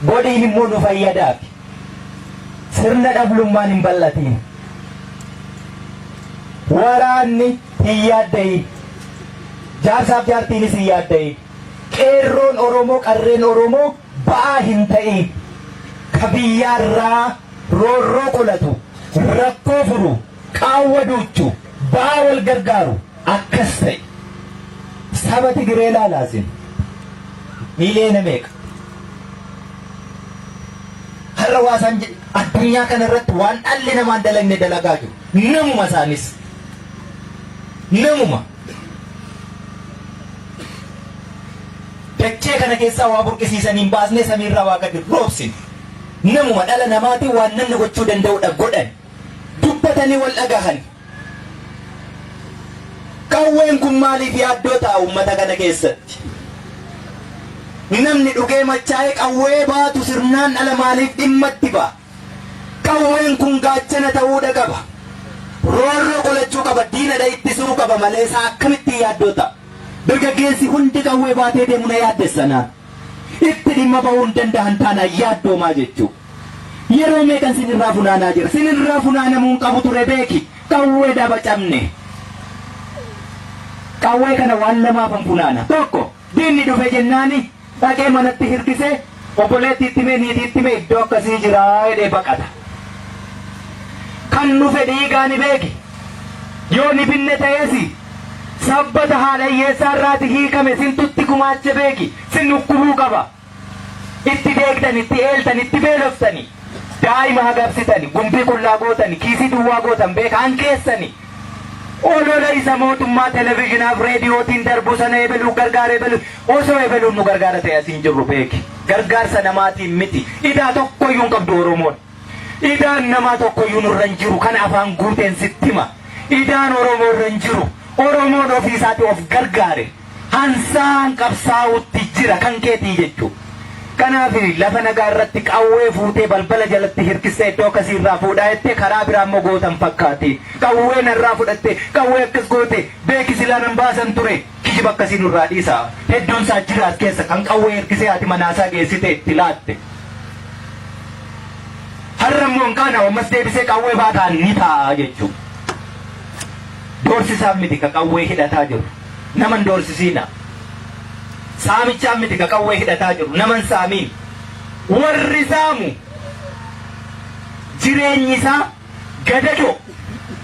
godhiin immoo nu fayyadaafi sirna dhablummaan hin bal'atiin. Waraanni hin yaaddayin, jaarsaaf jaartiinis hin yaaddayin, qeerroon Oromoo qarreen Oromoo ba'aa hin ta'in, ka biyyaarraa roorroo qolatu, rakkoo furu, qaawwa duuchu, ba'aa wal gargaaru akkas ta'e. Saba Tigiree laalaasin miiliyoona meeqa? Har'a waasaan addunyaa kana irratti waan dhalli namaan dalagne dalagaa jiru. Namuma isaanis. Namuma dachee kana keessaa waa burqisiisaniin baasnee samiirraa waa gadi roobsine. Namuma dhala namaatiin waan namni gochuu danda'udha godhan. Dubbatanii wal dhagahan. Qawween kun maaliif yaaddoo ta'a uummata kana keessatti? Namni dhugee machaa'ee qawwee baatu sirnaan dhala maaliif dhimma itti ba'a? Qawween kun gaachana ta'uudha qaba. Roorroo qolachuu qaba, diinadha ittisuu qaba malee isaa akkamitti yaaddoo ta'a? Dargaggeessi hundi qawwee baatee deemu na yaaddessanaa. Itti dhimma ba'uu hin danda'an taanaan yaaddoomaa jechuu. Yeroo meeqan sinirraa funaanaa jira? Sinirraa funaanamuu hin qabu ture beeki. Qawwee daba cabne. Qawwee kana waan lamaafan funaana. Tokko diinni dhufe jennaani dhaqee manatti hirkisee obboleetti itti mee niitii itti mee iddoo akkasii jiraa jedhee baqata. Kan dhufe dhiigaani beeki. Yoo ni binne ta'eesi sabbata haadha hiyyeessaa irraati hiikame sintutti gumaacha beeki. Sin dhukkubuu qaba. Itti deegdan, itti eeltan, itti beeloftani. Daa'ima hagabsitani, gumbii qullaa gootani, kiisii duwwaa gootan beekaan keessani. Olola isa mootummaa televizyinaaf reediyootiin darbu sana eebaluu gargaara eebaluu osoo eebaluun nu gargaara ta'e asiin jirru beeki. Gargaarsa namaatiin miti. Idaa tokkoyyuu hin qabdu Oromoon. Idaan namaa tokkoyyuu nurra hin jiru kan afaan guuteen sitti hima. Idaan Oromoo irra hin jiru. Oromoon ofiisaati of gargaare. Hansaan qabsaa'utti jira kan keetii jechuu. Kanaaf lafa nagaa irratti qawwee fuutee balbala jalatti hirkistee iddoo akkasii irraa fuudhaa jettee karaa biraa immoo gootan fakkaati. Qawwee narraa fudhatte qawwee akkas goote beeki silaa nan baasan ture kijiba akkasii nurraa dhiisa. Hedduun isaa jiraat keessa kan qawwee hirkisee ati manaasaa geessite itti laatte. Har'a immoo kana ammas deebisee qawwee baataan ni ta'a jechuudha. Doorsisaaf miti ka qawwee hidhataa jiru. Naman doorsisiina. Saamichaan miti ka qawwee hidhataa jiru. Naman saamiin. Warri saamu jireenyi isaa gadadoo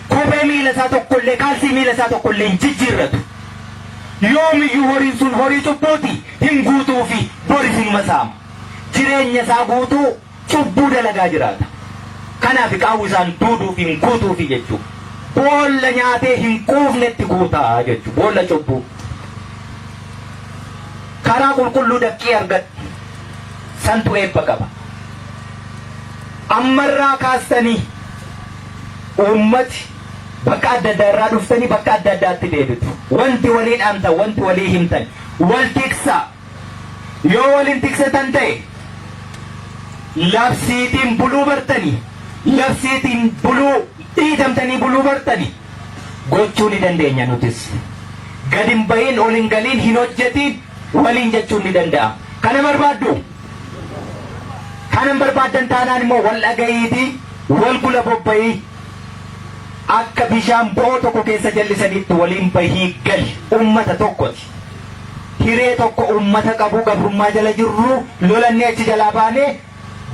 kophee miila isaa tokkollee kaalsii miila isaa tokkollee hin jijjiirratu. Yoomiyyuu horiin sun horii cubbuuti hin guutuu fi boris hin saama. Jireenya isaa guutuu cubbuu dalagaa jiraata. Kanaaf qaawwi isaan duuduu fi hin guutuu fi jechuudha. Boolla nyaatee hin quufnetti guutaa jechuudha. Boolla cubbuu. Karaa qulqulluu daqqii argadhu. Santu eebba qaba. Ammarraa kaastanii uummati bakka adda addaa irraa dhuftanii bakka adda addaatti deebitu. Wanti walii dhaamtan, wanti walii himtan, wal tiksaa. yoo waliin tiksatan ta'e labsiitiin buluu bartanii labsiitiin buluu dhiitamtanii buluu bartanii gochuu ni dandeenya nutis gad hin bahin ol hin galiin hin hojjetiin waliin jechuun ni danda'a kana barbaaddu kanan barbaaddan taanaan immoo wal dhaga'iitii wal gula bobba'ii akka bishaan bo'oo tokko keessa jallisanitti waliin bahii gali ummata tokkoti hiree tokko ummata qabu gabrummaa jala jirru lolannee achi jalaa baanee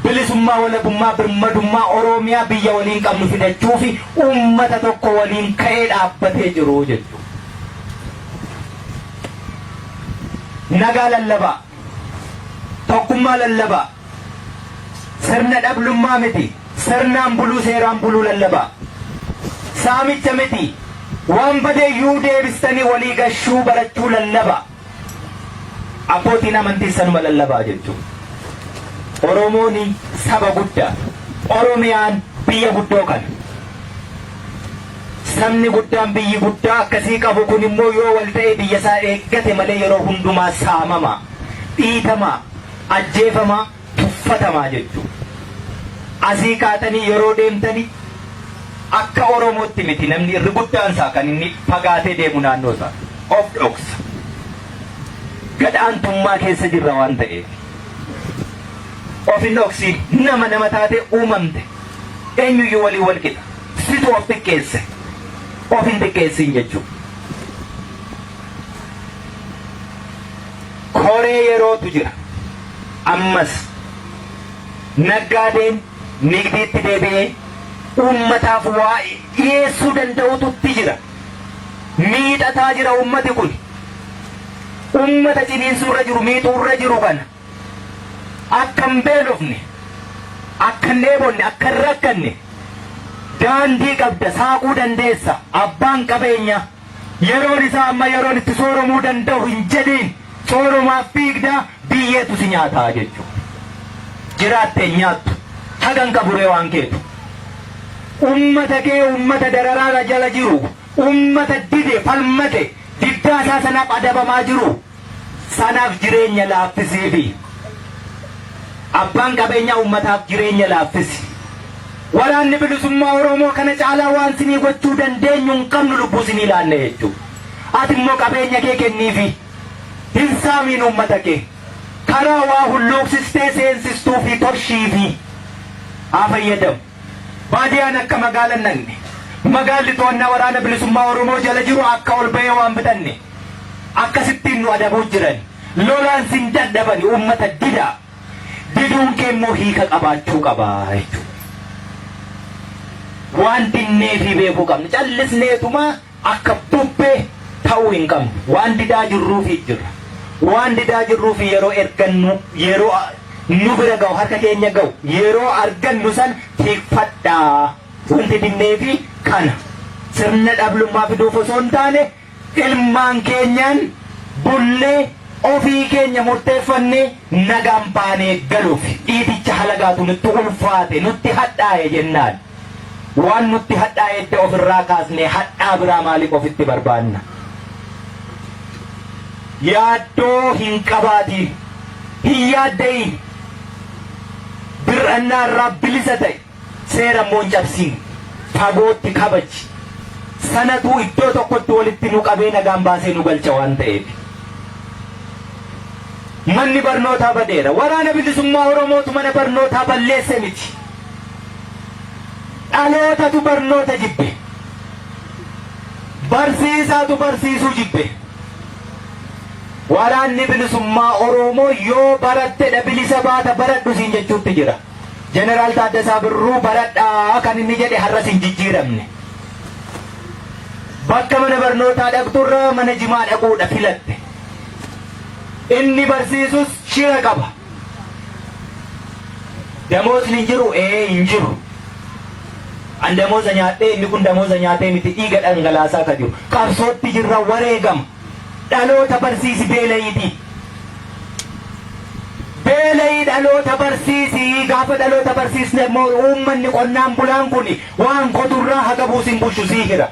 bilisummaa walabummaa birmadummaa oromiyaa biyya waliin qabnu fidachuu fi ummata tokko waliin ka'ee dhaabbatee jiru jechuudha. Nagaa lallabaa tokkummaa lallabaa sirna dhablummaa miti sirnaan buluu seeraan buluu lallabaa saamicha miti waan badeeyyuu deebistanii walii gashuu barachuu lallabaa abbootiin amantii sanuma lallabaa jechuudha. Oromooni saba guddaa Oromiyaan biyya guddoo kana sabni guddaan biyyi guddaa akkasii qabu kun immoo yoo wal ta'e biyya isaa eeggate malee yeroo hundumaa saamamaa dhiitamaa ajjeefamaa tuffatamaa jechuudha. Asii kaatanii yeroo deemtanii akka Oromootti miti namni irri guddaan isaa kan inni fagaatee deemu naannoo isaa of dhoksa gadhaantummaa keessa jirra waan ta'eef of hin dhoksiin nama taate uumamte eenyuyyuu walii wal qixa situ of xiqqeesse of hin xiqqeessin jechuudha. Koree yerootu jira ammas naggaadeen nigdiitti deebi'ee ummataaf waa dhiyeessuu danda'ututti jira miidhataa jira ummati kun ummata ciniinsuurra jiru miixuurra jiru kana akka hin beelofne akka hin dheebonne akka hin rakkanne daandii qabda saaquu dandeessa abbaan qabeenya yeroon isaa amma yeroon itti sooromuu danda'u hin jedhiin sooromaaf fiigdaa biyyeetu si nyaataa jechuudha. Jiraattee nyaattu hagan qaburee waan keetu ummata kee ummata dararaara jala jiru ummata dide falmate diddaa isaa sanaaf adabamaa jiru sanaaf jireenya laaffisiifi abbaan qabeenyaa ummataaf jireenya laaffisi. Waraanni bilisummaa Oromoo kana caalaa waan sinii gochuu dandeenyu hin qabnu lubbuu sinii laanne jechuudha. Ati immoo qabeenya kee kenniifi hin saamiin ummata kee karaa waa hulluuqsistee seensistuu fi torshiifi haa fayyadamu. Baadiyaan akka magaalan nanne magaalli to'annaa waraana bilisummaa Oromoo jala jiru akka ol bahee waan bitanne akkasittiin nu adabuu jiran lolaan sin dadhabani ummata didaa diduun kee immoo hiika qabaachuu qabaa jechuudha. Waan dinneefi beekuu qabna callisneetuma akka bubbee ta'uu hin qabnu waan didaa jirruufi jirra waan didaa jirruufi yeroo ergannu yeroo nu bira ga'u harka keenya ga'u yeroo argannu san tikfadhaa wanti dinneefi kana sirna dhablummaa fiduuf osoo hin taane ilmaan keenyaan bullee ofii keenya murteeffannee nagaan baanee galuuf dhiiticha halagaatu nutti ulfaate nutti hadhaa'e jennaan. Waan nutti hadhaa'etti ofirraa kaasnee hadhaa biraa maaliif ofitti barbaanna? Yaaddoo hin qabaatiin hin yaadda'iin bir'annaa irraa bilisa ta'e seera immoo hin cabsiin fagootti kabaji sanatu iddoo tokkotti walitti nu qabee nagaan baasee nu galcha waan ta'eef. Manni barnootaa badeera waraana bilisummaa Oromootu mana barnootaa balleesse miti. Dhalootatu barnoota jibbe barsiisaatu barsiisuu jibbe waraanni bilisummaa Oromoo yoo barattedha bilisa baata baradhu siin jechuutti jira. Jeneraal Taaddasaa Birruu baradhaa kan inni jedhe har'as hin jijjiiramne. Bakka mana barnootaa dhaqxurra mana jimaa dhaquudha filatte. Inni barsiisus shira qaba. Damoosni hin jiru hin jiru. An damooza nyaatee inni kun damooza nyaatee miti dhiiga dhangalaasaa ka jiru qabsootti jirra wareegama dhaloota barsiisi beelayiiti beelayii dhaloota barsiisi gaafa dhaloota barsiisne immoo uummanni qonnaan bulaan kun waan qoturraa haga buusin bulchu sii hira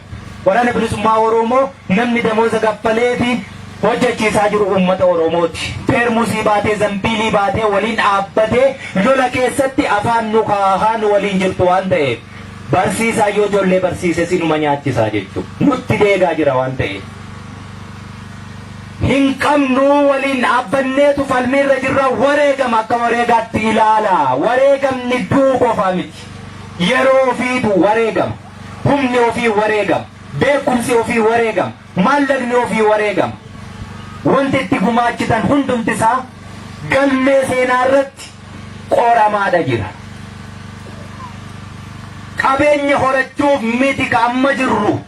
waraana bilisummaa Oromoo namni damooza gaffaleefi hojjechiisaa jiru uummata Oromooti. Peermusii baatee zambiilii baatee waliin dhaabbatee lola keessatti afaan nu kaahaan waliin jirtu waan ta'eef barsiisaa yoo ijoollee barsiise sinuma nyaachisaa jechuudha. Nutti deegaa jira waan ta'eef. Hin qabnu waliin dhaabbanneetu falmiirra jirra wareegama akka wareegaatti ilaala. Wareegamni du'uu qofaa miti. Yeroo ofiitu wareegama. Humni ofii wareegama. Beekumsi ofii wareegama. Maallaqni ofii wareegama. Wanti itti gumaachitan hundumti isaa galmee seenaa irratti qoramaadha jira. Qabeenya horachuuf miti ka amma jirru.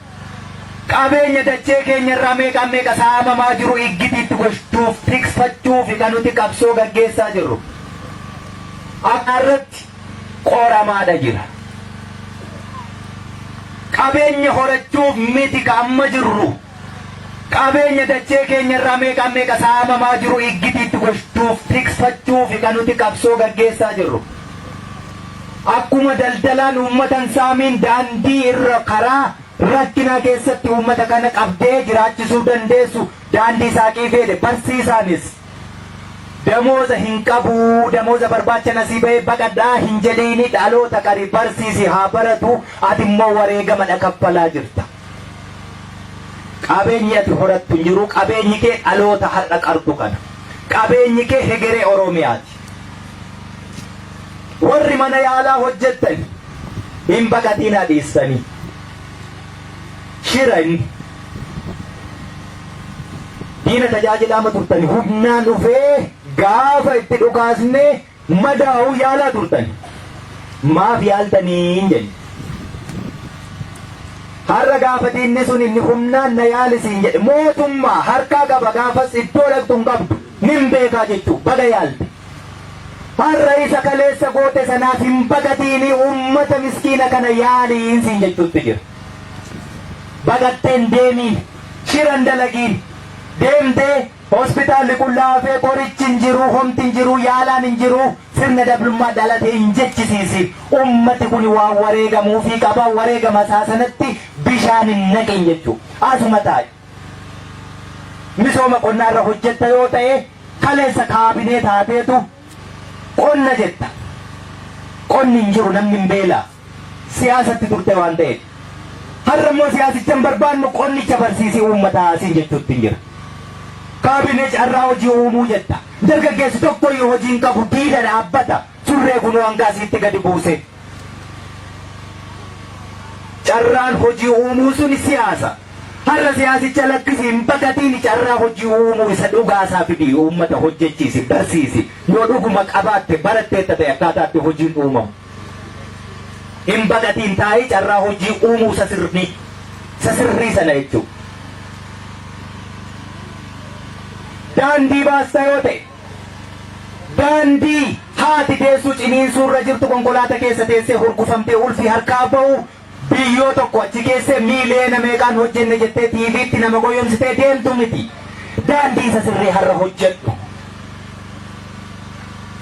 Qabeenya dachee keenya irraa meeqa saamamaa jiru iggitiitti gochuuf tikfachuuf kan nuti qabsoo gaggeessaa jirru. Akka irratti qoramaadha jira. Qabeenya horachuuf miti ka amma jirru. Qabeenya dachee keenya irraa meeqa saamamaa jiru iggitiitti gochuuf tikfachuuf kan nuti qabsoo gaggeessaa jirru. Akkuma daldalaan uummatan saamiin daandii irra karaa rakkina keessatti uummata kana qabdee jiraachisuu dandeessu daandii saaqii fedhe barsiisaanis damooza hin qabu damooza barbaacha nasii bahee baqadhaa hin jedhiini dhaloota qari barsiisi haa baratu ati immoo wareegama kaffalaa jirta. Qabeenyi ati horattu hin jiru qabeenyi kee dhaloota har'a qartu kana qabeenyi kee hegeree Oromiyaati. Warri mana yaalaa hojjettan hin baqatinaa dhiistanii. Shiran diina tajaajilaa turtani humnaan dhufee gaafa itti dhukaasne madaa'uu yaalaa turtani. Maaf yaaltanii jedhe. Har'a gaafa diinni sun inni humnaan na yaalisiin jedhe mootummaa harkaa qaba gaafas iddoo dhaqxu hin qabdu nin beekaa jechuu baga yaalte. Har'a isa kaleessa goote sanaaf hin baqatiini uummata miskiina kana yaaliin siin jechuutti jira. Baqatteen deemiin shiran dalagiin deemtee hospitaalli qullaafee qorichi hin jiru homti hin jiru yaalaan hin jiru sirna dablummaa dhalatee hin jechisiisin ummati kun waan wareegamuufii qaba wareegama isaa sanatti bishaan hin naqin jechuu asuma taa'e. Misooma qonnaarra hojjetta yoo ta'e kaleessa kaabinee taateetu qonna jetta. Qonni hin jiru namni hin beelaa siyaasatti turte waan ta'eef. Har'a immoo siyaasichaan barbaannu qonnicha barsiisee uummataa siin jechuutti hin jira. Kaabinee carraa hojii uumuu jetta. Dargaggeessi tokko yoo hojii hin qabu diida dhaabbata surree kunoo hanga asiitti gadi buuse. Carraan hojii uumuu sun siyaasa. Har'a siyaasicha lakkisi hin baqatiin carraa hojii uumuu isa dhugaasaa fidi uummata hojjechiisi barsiisi. Yoo dhuguma qabaatte baratteetta ta'e akkaataatti hojiin uumamu. Hin baqatiin taa'ee carraa hojii uumuu sasirrii sana jechuudha. Daandii baasta yoo ta'e daandii haati teessuu ciniinsuu irra jirtu konkolaataa keessa teessee hurgufamtee ulfii harkaa ba'u biyyoo tokko achi keessee miiliyoona meeqaan hojjenne jettee tiiviitti nama goyyoomsitee deemtu miti. Daandii sasirrii har'a hojjedhu.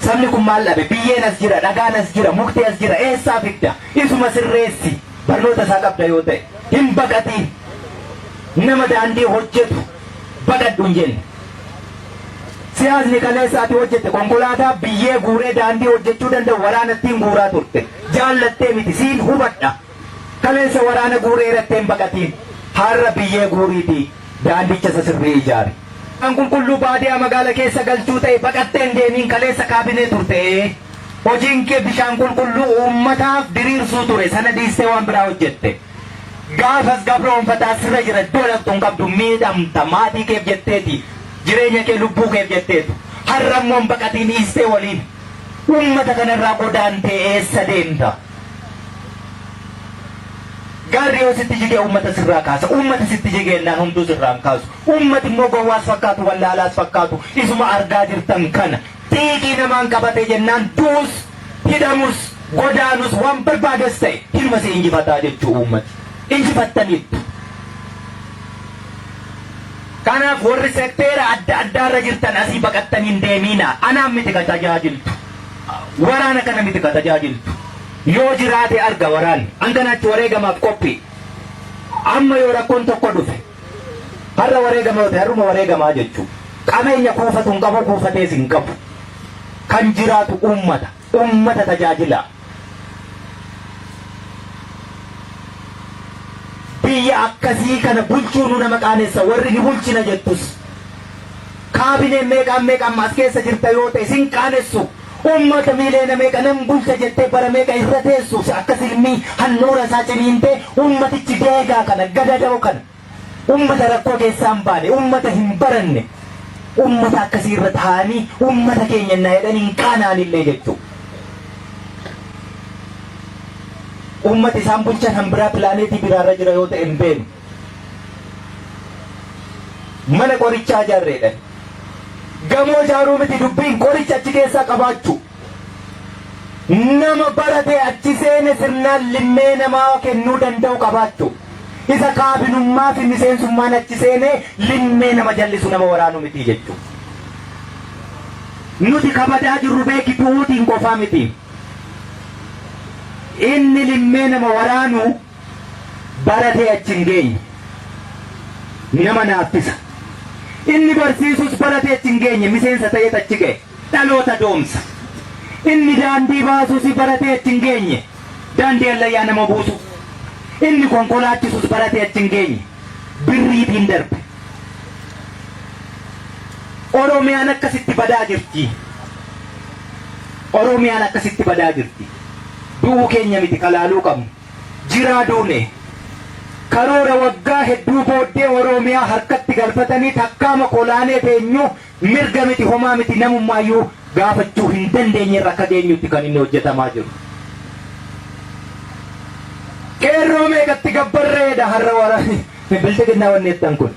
Sabni kun maal dhabe biyyeen as jira dhagaan as jira mukti as jira eessaa fidda isuma sirreessi barnoota isaa qabda yoo ta'e hin baqatiin nama daandii hojjetu baqadhu hin jenne. Siyaasni kaleessa ati hojjette konkolaataa biyyee guuree daandii hojjechuu danda'u waraanattiin guuraa turte jaallattee miti siin hubadha kaleessa waraana guuree irratti hin baqatiin har'a biyyee guuriitii daandicha sasirrii ijaare. Kan qulqulluu baadiyaa magaala keessa galchuu ta'e baqatteen deemiin kaleessa kaabinee turte hojiin kee bishaan qulqulluu uummataaf diriirsuu ture sana dhiistee waan biraa hojjette. Gaafas gabroonfataa sirra jira iddoo dhaqxu hin qabdu miidhamta maatii keef jetteeti jireenya kee lubbuu keef jetteetu har'a immoo hin baqatiin dhiistee waliin uummata kanarraa godaantee eessa deemta. Gaarri yoo sitti jigee uummata sirraa kaasa uummata sitti jigeennaan hunduu sirraan kaasu uummati immoo gowwaas fakkaatu wallaalaas fakkaatu isuma argaa jirtan kana xiiqii namaan qabate jennaan duus hidhamus godaanus waan barbaades ta'e hilma si injifataa jechuu uummati injifattaniittu. Kanaaf warri sekteera adda addaarra jirtan asii baqattaniin deemiina anaan miti ka tajaajiltu waraana kana miti ka tajaajiltu. Yoo jiraate arga waraanni hanganaatti wareegamaaf qophii amma yoo rakkoon tokko dhufe har'a wareegamoota har'uma wareegamaa jechuudha. Qabeenya kuufatu hin qabu kuufatees hin qabu. Kan jiraatu uummata tajaajila. Biyya akkasii kana bulchuun nama qaaneessa warri ni bulchina jettus. Kaabineen meeqaan as keessa jirta yoo ta'e sin qaanessu. Uummata miileena meeqa nan bulcha jettee bara meeqa irra teessuuf akkas ilmii handhuura isaa ciniintee uummatichi deegaa kana gadada'u kana. Uummata rakkoo keessaa hin baane, uummata hin baranne, uummata akkasii irra taa'anii uummata keenya na jedhanii hin qaana'anillee jechuudha. Uummati isaan bulchan han biraa pilaaneetii biraarra jira yoo ta'e hin beenu. Mana qorichaa ijaarreedha. Gamoo ijaaruu miti dubbiin qoricha achi keessaa qabaachuu. Nama baratee achi seene sirnaan limmee namaa kennuu danda'u qabaachuu. Isa kaabinummaa fi miseensummaan achi seenee limmee nama jallisu nama waraanu miti jechuudha. Nuti kabadaa jirru beekituutiin qofaa miti. Inni limmee nama waraanu baratee achi hin geenye. Nama naaffisa. Inni barsiisus baratee achi hin geenye miseensa ta'ee achi ga'e. Dhaloota doomsa. Inni daandii baasus baratee achi hin geenye. Daandii allayyaa nama buusu. Inni konkolaachisus baratee achi hin geenye. Birriitiin darbe. Oromiyaan akkasitti badaa jirti. Oromiyaan akkasitti badaa jirti. Du'uu keenya miti kalaaluu qabnu. Jiraa duune. Karoora waggaa hedduu booddee Oromiyaa harkatti galfatanii takkaama kolaanee teenyu mirga miti homaa miti namummaayyuu gaafachuu hin dandeenye irra akka geenyutti kan inni hojjetamaa jiru. Qeerroo meeqatti gabbarreedha har'a waraani biltiginnaa wanneettan kun.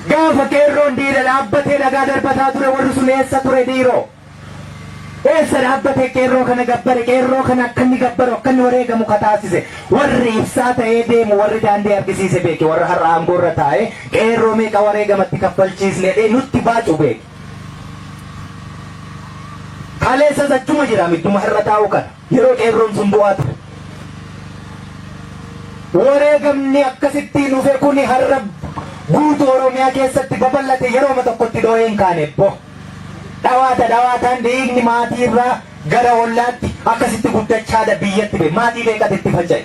Gaafa qeerroon diida dhaabbatee dhagaa darbataa ture warri sun eessa ture dhiiroo. Eessa dhaabbatee qeerroo kana gabbare qeerroo kana akka inni gabbaru akka inni wareegamu kataasise warri ibsaa ta'ee deemu warri daandii argisiise beeke warra har'a aangoorra taa'e qeerroo meeqa wareegamatti kaffalchiisne nutti baacuu beeke. Kaleessas achuma jira midduma irra taa'u kana yeroo qeerroon sun bu'aa ture. Wareegamni akkasittiin dhufe kuni har'a guutuu Oromiyaa keessatti babal'ate yerooma tokkotti dhoo'ee hin kaaneebbo. Dhawaataan dhiigni maatii irraa gara ollaatti akkasitti guddachaadha biyyatti be maatii beekatitti faca'e.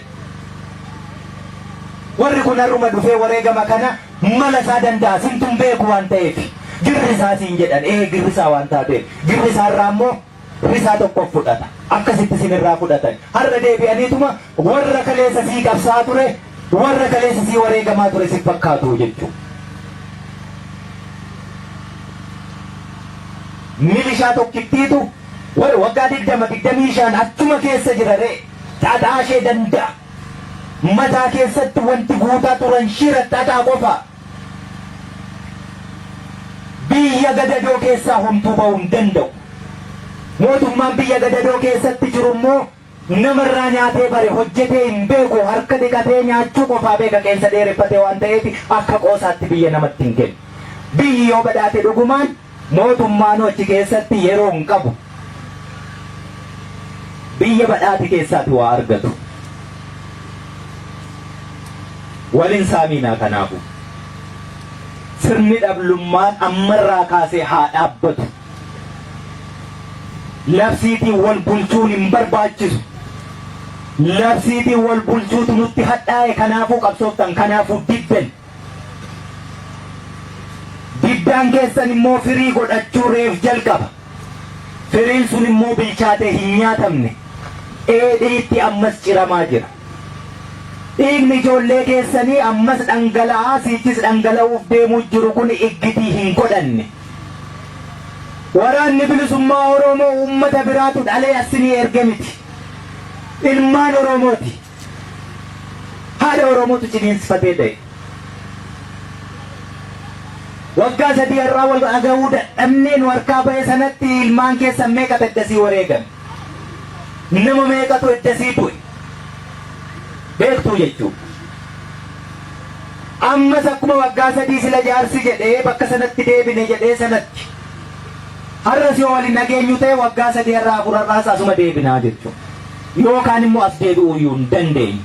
Warri kun har'uma dhufee wareegama kana mala isaa danda'a simtuun beeku waan ta'eef girri isaa siin jedhan girri isaa waan taateef girri isaa irraa immoo risaa tokko fudhata akkasitti sinirraa fudhatan har'a deebi'aniituma warra kaleessa sii qabsaa ture warra kaleessa sii wareegamaa ture si fakkaatu jechuudha. Milishaa tokkittiitu waggaa 25 achuma keessa jirare xaxaashee danda'a. Mataa keessatti wanti guutaa turan shira xaxaa qofa. Biyya gadadoo keessaa homtuu ba'uu hin danda'u. Mootummaan biyya gadadoo keessatti jiru immoo namarraa nyaatee bare hojjetee hin beeku harka dhiqatee nyaachuu qofaa beeka keessa dheereffatee waan ta'eef akka qoosaatti biyya namatti hin kennu. Biyyi yoo badhaate dhugumaan mootummaan achi keessatti yeroo hin qabu. Biyya badhaate keessaatti waa argatu. Waliin saamiinaa kanaafu. Sirni dhablummaan ammarraa kaasee haa dhaabbatu. Labsiitiin wal bulchuun hin barbaachisu. Labsiitiin wal bulchuutu nutti hadhaa'e kanaafuu qabsooftan kanaafuu dibben. Diddaan keessan immoo firii godhachuu reef jalqaba. Firiin sun immoo bilchaatee hin nyaatamne. Dheedhiitti ammas ciramaa jira. Dhiigni ijoollee keessanii ammas dhangala'aa siichis dhangala'uuf deemuu jiru kun iggitii hin godhanne. Waraanni bilisummaa Oromoo uummata biraatu dhalee asinii erge miti. Ilmaan Oromooti. Haadha Oromootu ciniinsifatee ta'e. Waggaa 3 irraa wal aga'uu dadhabnee nu harkaa ba'e sanatti ilmaan keessan meeqa eddasii wareegame. Nama meeqatu eddasii du'e. Beektuu jechuudha. Ammas akkuma waggaa 3 sila jaarsi jedhee bakka sanatti deebine jedhee sanatti. Har'as yoo waliin nageenyu ta'e waggaa 3 irraa 4 irraa asuma deebinaa jechuudha. Yookaan immoo as deebi'uu iyyuu hin dandeenye.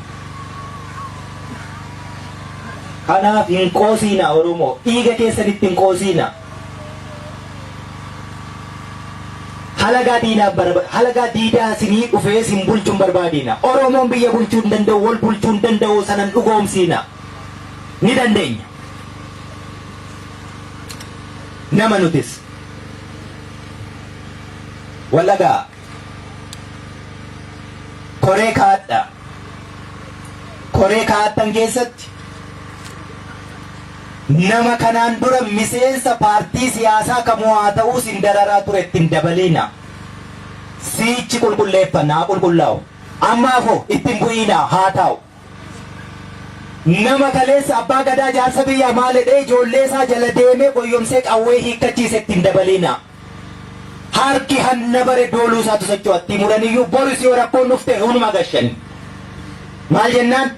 Kanaaf hin qoosiina Oromoo. Dhiiga keessanitti hin qoosiina. Halagaa diidaa isinii dhufee isin bulchuun barbaadina. Oromoon biyya bulchuu hin danda'u, wal bulchuu hin danda'u sanan dhugoomsiina. Ni dandeenya. Nama nutis. Wallagaa. Koree kaadha. Koree kaadhan keessatti nama kanaan dura miseensa paartii siyaasaa kamuu haa ta'uu sin dararaa ture ittiin dabaliina. Siichi qulqulleeffannaa qulqullaa'u. Ammaafoo ittiin bu'iinaa haa ta'u. Nama kaleessa abbaa gadaa jaarsa biyyaa maalidhee ijoollee isaa jala deemee qoyyomsee qawwee hiikkachiise ittiin dabaliina. Harki hanna bare dooluu isaatu socho'atti muraniyyuu boris yoo rakkoon dhufte hunuma gashan. Maal jennaan?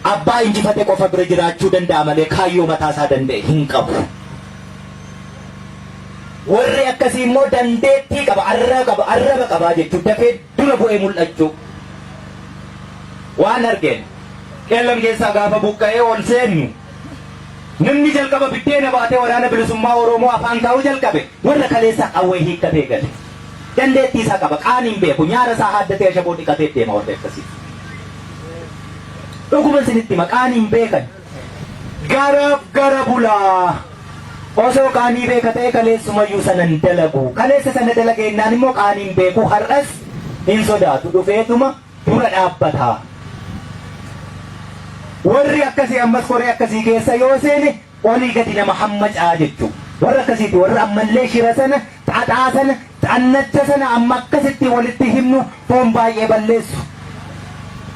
Abbaa injifate qofa bira jiraachuu danda'a malee kaayyoo mataa isaa danda'e hin qabu. Warri akkasii immoo dandeettii qaba, arraba qaba jechuun dafee dura bu'ee mul'achuu. Waan argeen qeellam keessaa gaafa buqqa'ee ol seennu namni jalqaba biddeena baatee waraana bilisummaa Oromoo afaan kaa'uu jalqabe warra kaleessaa qawwee hiikkatee gale. Dandeettii isaa qaba, qaaniin beeku, nyaara isaa haaddatee ashaboo dhiqatee deema warra akkasii. Dhuguma isinitti maqaan hin beekan. Gara bulaa. Osoo qaanii beeka ta'e kaleessumayyuu sanan dalagu. Kaleessa sana dalageenyaan immoo qaaniin beeku har'as hin sodaatu. Dhufeetuma dura dhaabbataa. Warri akkasii ammas koree akkasii keessa yoo seene olii gadi nama hammacaa jechuudha. Warra akkasiiti warra ammallee shira sana, xaxaa sana, xannacha sana amma akkasitti walitti himnu foon baay'ee balleessu.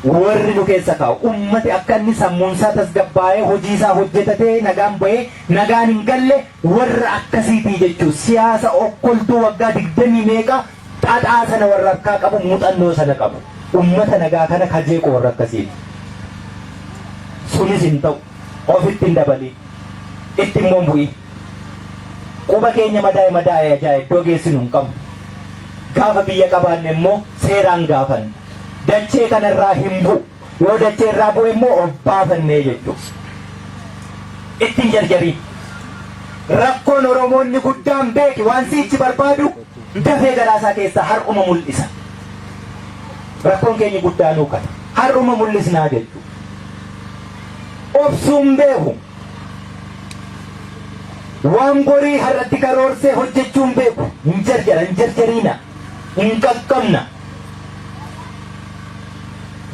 Warri nu keessa kaa'u ummati akka inni sammuunsaa tasgabbaa'ee hojiisaa hojjetatee nagaan ba'ee nagaan hin galle warra akkasiitii jechuun siyaasa okkoltuu waggaa 20 meeqa xaxaa sana warra harkaa qabu muuxannoo sana qabu ummata nagaa kana kajeequ warra akkasiiti. Sunis hin ta'u ofitti hin dabalii itti immoo bu'ii quba keenya madaa'e ajaa'e iddoo geessinu hin qabu. Gaafa biyya qabaanne immoo seeraan gaafanne. Dachee kanarraa hin bu'u yoo dachee irraa bu'e immoo of baafannee jechuudha. Ittiin jarjarii. Rakkoon Oromoonni guddaan beeki waan siichi barbaadu dafee garaasaa keessaa har'uma mul'isa. Rakkoon keenya guddaanuu kana har'uma mul'isnaa jechuudha. Obsuun beeku. Waan gorii har'atti karoorsee hojjechuun beeku. Hin jarjariina. Hin qaqqabna.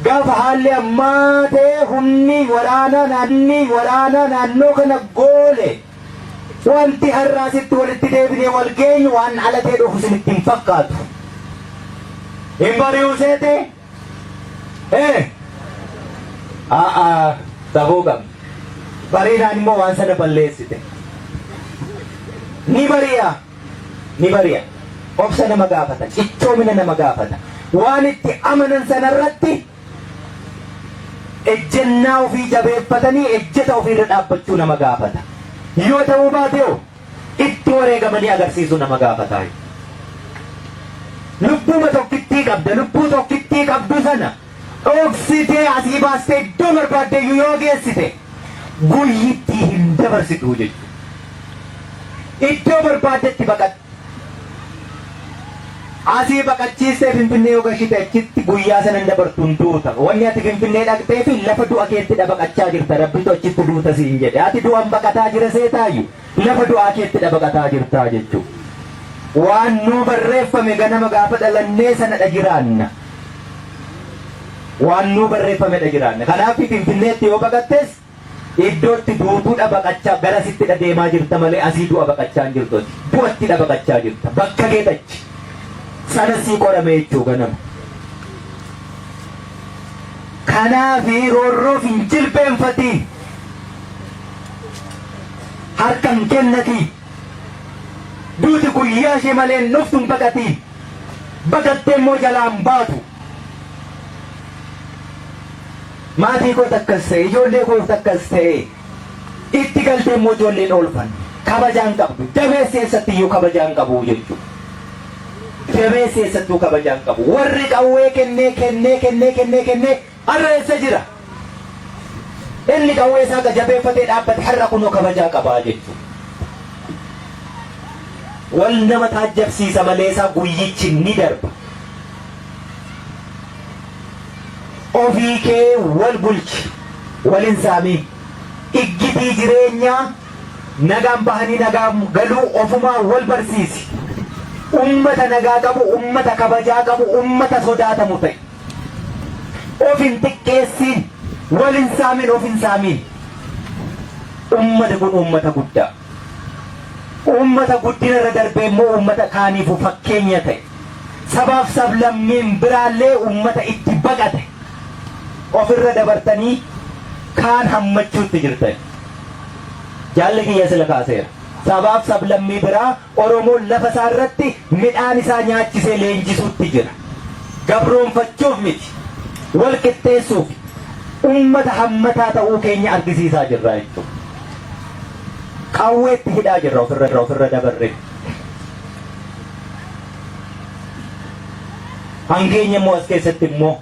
Gaafa haalli ammaa ta'e humni waraanaa naannoo kana goole wanti har'aasitti walitti deebinee wal geenyu waan alatee dhufu isinitti hin fakkaatu. Hin bari'uu seete? Safuu qabna. Bariinaan immoo waan sana balleessite. Ni bari'a. Obsa nama gaafata. Cichoomina nama gaafata. Waan itti amanan sanarratti ejjennaa ofii jabeeffatanii ejjeta ofiirra dhaabbachuu nama gaafata. Yoo ta'uu baatee itti wareegamanii agarsiisuu nama gaafata. Lubbuma tokkittii qabda. Lubbuu tokkittii qabdu sana dhoksitee asii baastee iddoo barbaaddeeyyuu yoo geessite guyyittii hin dabarsituu jechuudha. Iddoo barbaaddetti baqat. Asii baqachiistee Finfinnee yoo gashite achitti guyyaa sana hin dabartuun duuta. Wanni ati Finfinnee dhaqxee fi lafa du'a keetti baqachaa jirta. Rabbitu achitti duuta siin jedhe. Ati du'aan baqataa jira seetaayyuu lafa du'aa keetti baqataa jirtaa jechuudha. Waan nu barreeffame ganama gaafa dhalannee sana dhagiraanna. Waan nu barreeffame dhagiraanna. Kanaaf Finfinneetti yoo baqattes iddootti duutuudha baqachaa gara sitti deemaa jirta malee asii du'a baqachaa hin jirtu. Du'atti baqachaa jirta. Bakka geetachi. Sana sii qorame jechuu ganama. Kanaafi roorroof hin jilbeenfatiin. Harkan kennatiin. Duuti guyyaa ishee malee nuftuun baqatiin. Baqattee immoo jalaan baatu. Maatii koo takkas ta'e, ijoollee koo takkas ta'e. Itti galtee immoo ijoolleen oolfan. Kabajaan qabdu. Dabeessa eessattiyyuu kabajaan qabu jechuudha. Dabeessa eessattuu kabajaan qabu. Warri qawwee kennee har'a eessa jira? Inni qawwee isaa jabeeffatee dhaabbate har'a kunoo kabajaa qabaa jechuudha. Wal nama taajjabsiisa malee isaa guyyichi ni darba. Ofii kee wal bulchi, wal hin saamiin. Iggitii jireenyaa nagaan bahanii nagaan galuu ofumaa wal barsiisi. Ummata nagaa qabu, ummata kabajaa qabu, ummata sodaatamu ta'e. Of hin xiqqeessin, wal hin saamin, of hin saamin. Ummata kun ummata guddaa. Ummata guddina irra darbee immoo ummata kaaniifu fakkeenya ta'e. Sabaaf sablammiin biraallee ummata itti baqate. Ofirra dabartanii kaan hammachuutti jirtan. Jaalli kiyya sila kaaseera. Sabaaf sablammii biraa Oromoon lafa isaa irratti midhaan isaa nyaachisee leenjisuutti jira. Gabroonfachuuf miti, wal qixxeessuuf ummata hammataa ta'uu keenya argisiisaa jirra jechuudha. Qawweetti hidhaa jirra ofirra dabarre. Hangeenya immoo as keessatti immoo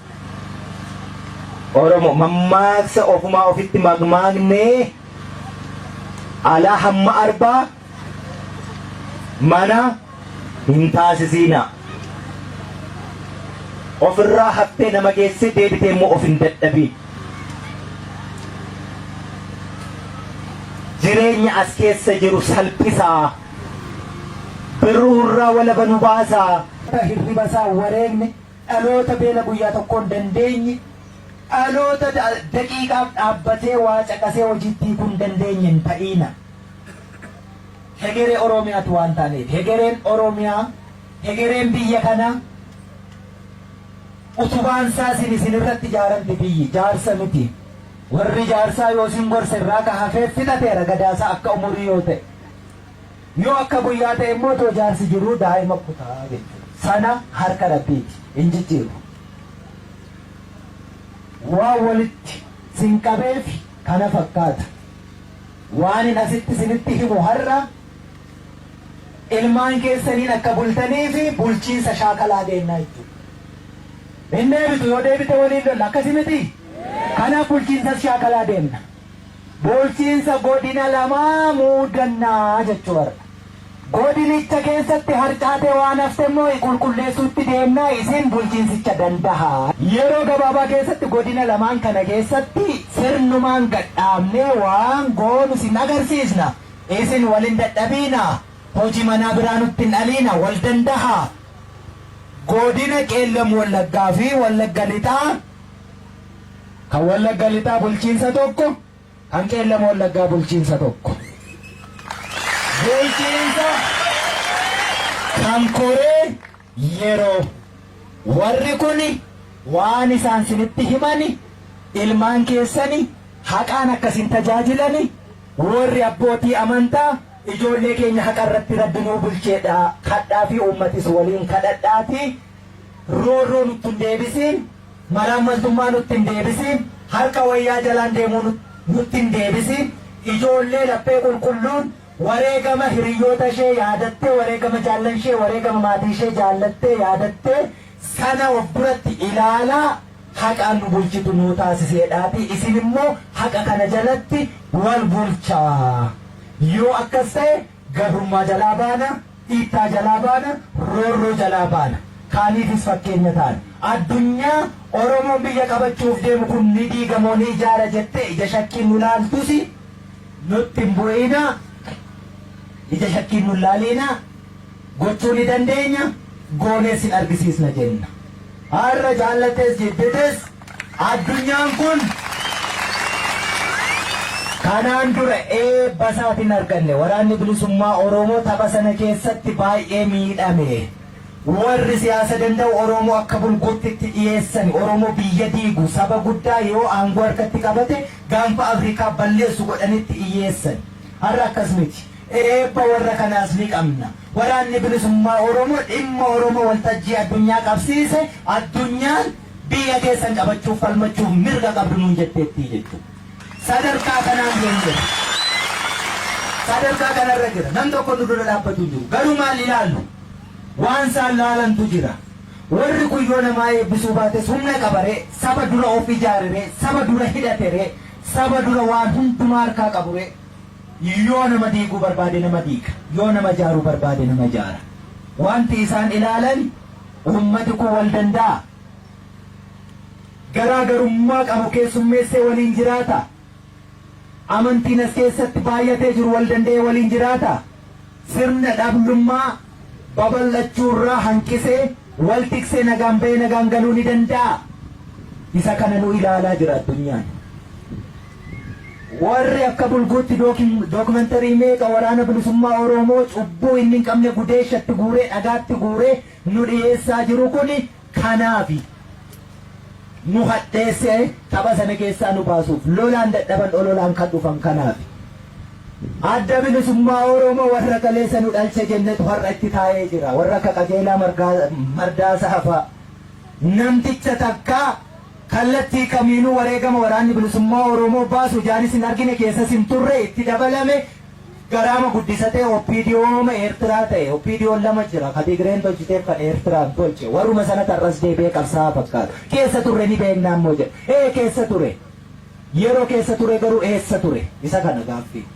Oromoo mammaaksa ofumaa ofitti magmaagnee alaa hamma arbaa mana hin taasisiina. Ofirraa haftee nama geesse deebitee immoo of hin dadhabin. Jireenya as keessa jiru salphisaa. Birruurraa walaba nu baasaa. Hirriba isaa wareegne dhaloota beela guyyaa tokkoon dandeenye. Dhaloota daqiiqaaf dhaabbatee waa caqasee hojiitti kun dandeenye hin ta'ina. Hegeree Oromiyaatu waan taaneef hegereen Oromiyaa, hegereen biyya kana utubaan isaa isin irratti ijaaramte biyyi jaarsa miti. Warri jaarsaa yoo isin gorsa irraa ka hafee fixateera gadaasaa akka umurii yoo ta'e. Yoo akka guyyaa ta'e immoo too jaarsi jiruu daa'ima kutaa jechuudha. Sana harka rabbiiti hin jijjiiru. Waan walitti sin qabeef kana fakkaata. Waan hin asitti sinitti himu har'a ilmaan keessaniin akka bultanii fi bulchiinsa shaakalaa deemnaa jechuudha. Hin deebitu yoo deebite waliin lolla akkasii miti. Kanaaf bulchiinsa shaakalaa deemna. Bulchiinsa godina lamaa muudannaa jechuudha. Godinicha keessatti harcaatee waan hafte immoo qulqulleessuutti deemnaa isin bulchiinsicha danda'a. Yeroo gabaabaa keessatti godina lamaan kana keessatti sirnumaan gadhaabnee waan goonu sin agarsiisna. Isin walin dadhabiina. Hojii manaa biraa nutti hin dhaliina wal danda'a. Godina Qeellam Wallaggaa fi Wallagga Lixaa kan Wallagga Lixaa bulchiinsa tokko, kan Qeellam Wallaggaa bulchiinsa tokko. Bulchiinsa kan koree yeroo warri kuni waan isaan sinitti himani ilmaan keessani haqaan akkasin tajaajilani warri abbootii amantaa ijoollee keenya haqa irratti rabbinuu bulcheedha kadhaa fi uummatis waliin kadhadhaati roorroo nutti hin deebisiin malaammaltummaa nutti hin deebisiin harka wayyaa jalaan deemuu nutti hin deebisiin ijoollee laphee qulqulluun wareegama hiriyoota ishee yaadattee wareegama jaallan ishee wareegama maatii ishee jaallattee yaadattee sana of biratti ilaalaa haqaan nu bulchitu nu taasiseedhaati isin immoo haqa kana jalatti wal bulchaa yoo akkas ta'e gabrummaa jalaa baana dhiittaa jalaa baana roorroo jalaa baana kaaniifis fakkeenya ta'an addunyaa Oromoon biyya qabachuuf deemu kun ni diigamoo ni ijaara jettee ija shakkiin nu laaltusi nutti hin bu'ina. Ija shakkiin nu laaliina gochuu ni dandeenya goonees hin argisiisna jenna. Har'a jaallates jibbites addunyaan kun kanaan dura eebba isaatiin arganne waraanni bilisummaa Oromoo tapha sana keessatti baay'ee miidhame. Warri siyaasa danda'u Oromoo akka bulguutti dhiyeessan Oromoo biyya diigu saba guddaa yoo aangoo harkatti qabate gaanfa Afrikaa balleessu godhanitti dhiyeessan. Har'a akkas miti. Eebba warra kanaas ni qabna. Waraanni bilisummaa Oromoo dhimma Oromoo waltajjii addunyaa qabsiise addunyaan biyya keessan qabachuuf falmachuuf mirga qabdu nuun jetteetti jechuudha. Sadarkaa kanaan deemne. Sadarkaa kanarra jira. Nam tokko nu dura dhaabbatu jiru. Garuu maal ilaallu? Waan isaan laalantu jira. Warri kun yoo namaa eebbisuu baates humna qabaree saba dura of ijaaree saba dura hidhateree saba dura waan hundumaa harkaa qabure yoo nama diiguu barbaade nama diiga yoo nama jaaruu barbaade nama jaara wanti isaan ilaalan ummati kun wal danda'a garaagarummaa qabu keessummeessee waliin jiraata amantiin as keessatti baay'atee jiru wal danda'ee waliin jiraata sirna dhablummaa babal'achuurraa hanqisee wal tiksee nagaan ba'ee nagaan galuu ni danda'a isa kana nu ilaalaa jira addunyaan warri akka bulguutti dookumentarii meeqa waraana bilisummaa Oromoo cubbuu inni hin qabne gudeeshatti guuree dhagaatti guuree nu dhiyeessaa jiru kuni kanaafi nu hadheessee tapha sana keessaa nu baasuuf lolaan dadhaban ololaan kan dhufan kanaafi adda bilisummaa Oromoo warra kaleessa nu dhalche jennetu har'a itti taa'ee jira warra akka qajeelaa mardaasaa fa'a namticha takkaa kallattii kamiinuu wareegama waraanni bilisummaa Oromoo baasu jaanis hin argine keessas hin turre itti dabalame garaama guddisatee OPDOoma Eertiraa ta'e OPDOon lama jira ka Tigreen tolchiteef kan Eertiraan tolche warruma sana tarras deebi'ee qabsaa'aa fakkaata keessa turre ni beeknaa immoo jedhe keessa ture yeroo keessa ture garuu eessa ture isa kana gaaffii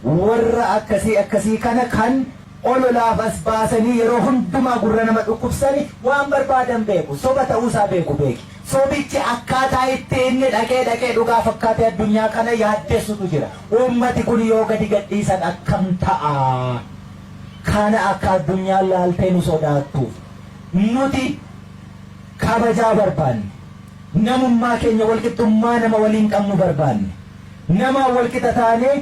warra akkasii kana kan ololaaf as baasanii yeroo hundumaa gurra nama dhukkubsani waan barbaadan beeku soba ta'uusaa beeku beeki sobichi akkaataa itti inni dhaqee dhugaa fakkaatee addunyaa kana yaaddessutu jira ummati kun yoo gadi gadhiisan akkam ta'a kana akka addunyaan laaltee nu sodaattuuf nuti kabajaa barbaanne namummaa keenya walqixxummaa nama waliin qabnu barbaanne nama walqixa taanee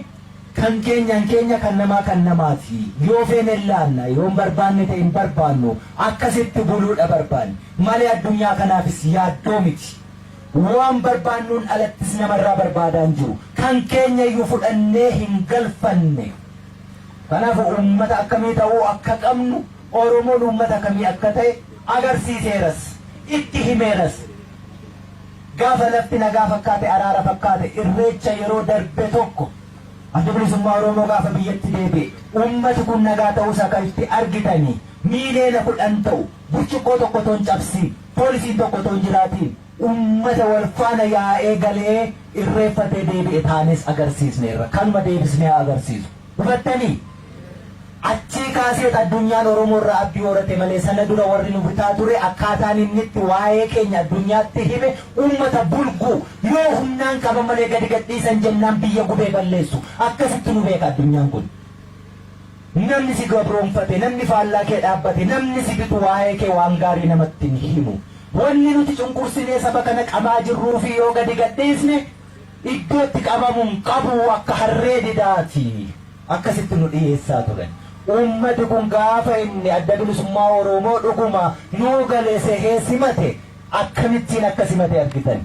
kan keenya kan namaati yoo feene laanna yoo barbaanne ta'e hin barbaannu akkasitti buluudha barbaanne malee addunyaa kanaafis yaaddoo miti waan barbaannuun alattis namarraa barbaadaan jiru kan keenya iyyuu fudhannee hin galfanne kanaaf uummata akkamii ta'uu akka qabnu Oromoon uummata akkamii akka ta'e agarsiiseeras itti himeeras gaafa lafti nagaa fakkaate araara fakkaate irreecha yeroo darbe tokko adda bilisummaa Oromoo gaafa biyyatti deebi'e ummati kun nagaa ta'uusaa kan itti argitanii miileena kudhan ta'u burcuqqoo tokko toon cabsiin poolisiin tokko toon jiraatiin ummata wal faana yaa'ee galee irreeffatee deebi'e taanes agarsiisneerra kanuma deebisnee agarsiisu hubattanii achii kaasee addunyaan Oromoo irraa abdii horate malee sana dura warri nu bitaa ture akkaataan inni itti waa'ee keenya addunyaatti hime ummata bulguu yoo humnaan qaba malee gadi gadhiisan jennaan biyya gubee balleessu akkasitti nu beeka addunyaan kun namni si gabroonfate namni faallaa kee dhaabbate namni si bitu waa'ee kee waan gaarii namatti hin himu wanni nuti cunqursinee saba kana qabaa jirruu fi yoo gadi gadhiisne iddootti qabamuun qabu akka harree didaati akkasitti nu dhiyeessaa turan ummati kun gaafa inni adda bilisummaa Oromoo dhuguma nuu galee sehee simate akkamittiin akka simate argitan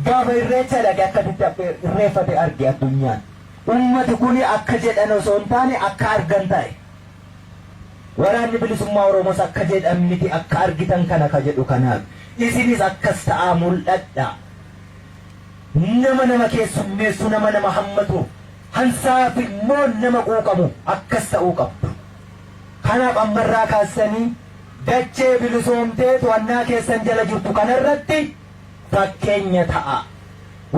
gaafa irreecha dhaqe akkasitti irreeffate arge addunyaan ummati kun akka jedhan osoo hin taane akka argan ta'e waraanni bilisummaa Oromoos akka jedhan miti akka argitan kana ka jedhu kanaaf isinis akkas ta'aa mul'adha nama keessummeessu nama hammatu hansaaf immoo nama quuqamu akkas ta'uu qabdu kanaaf ammarraa kaasanii dachee bilisoomtee to'annaa keessan jala jirtu kanarratti fakkeenya ta'a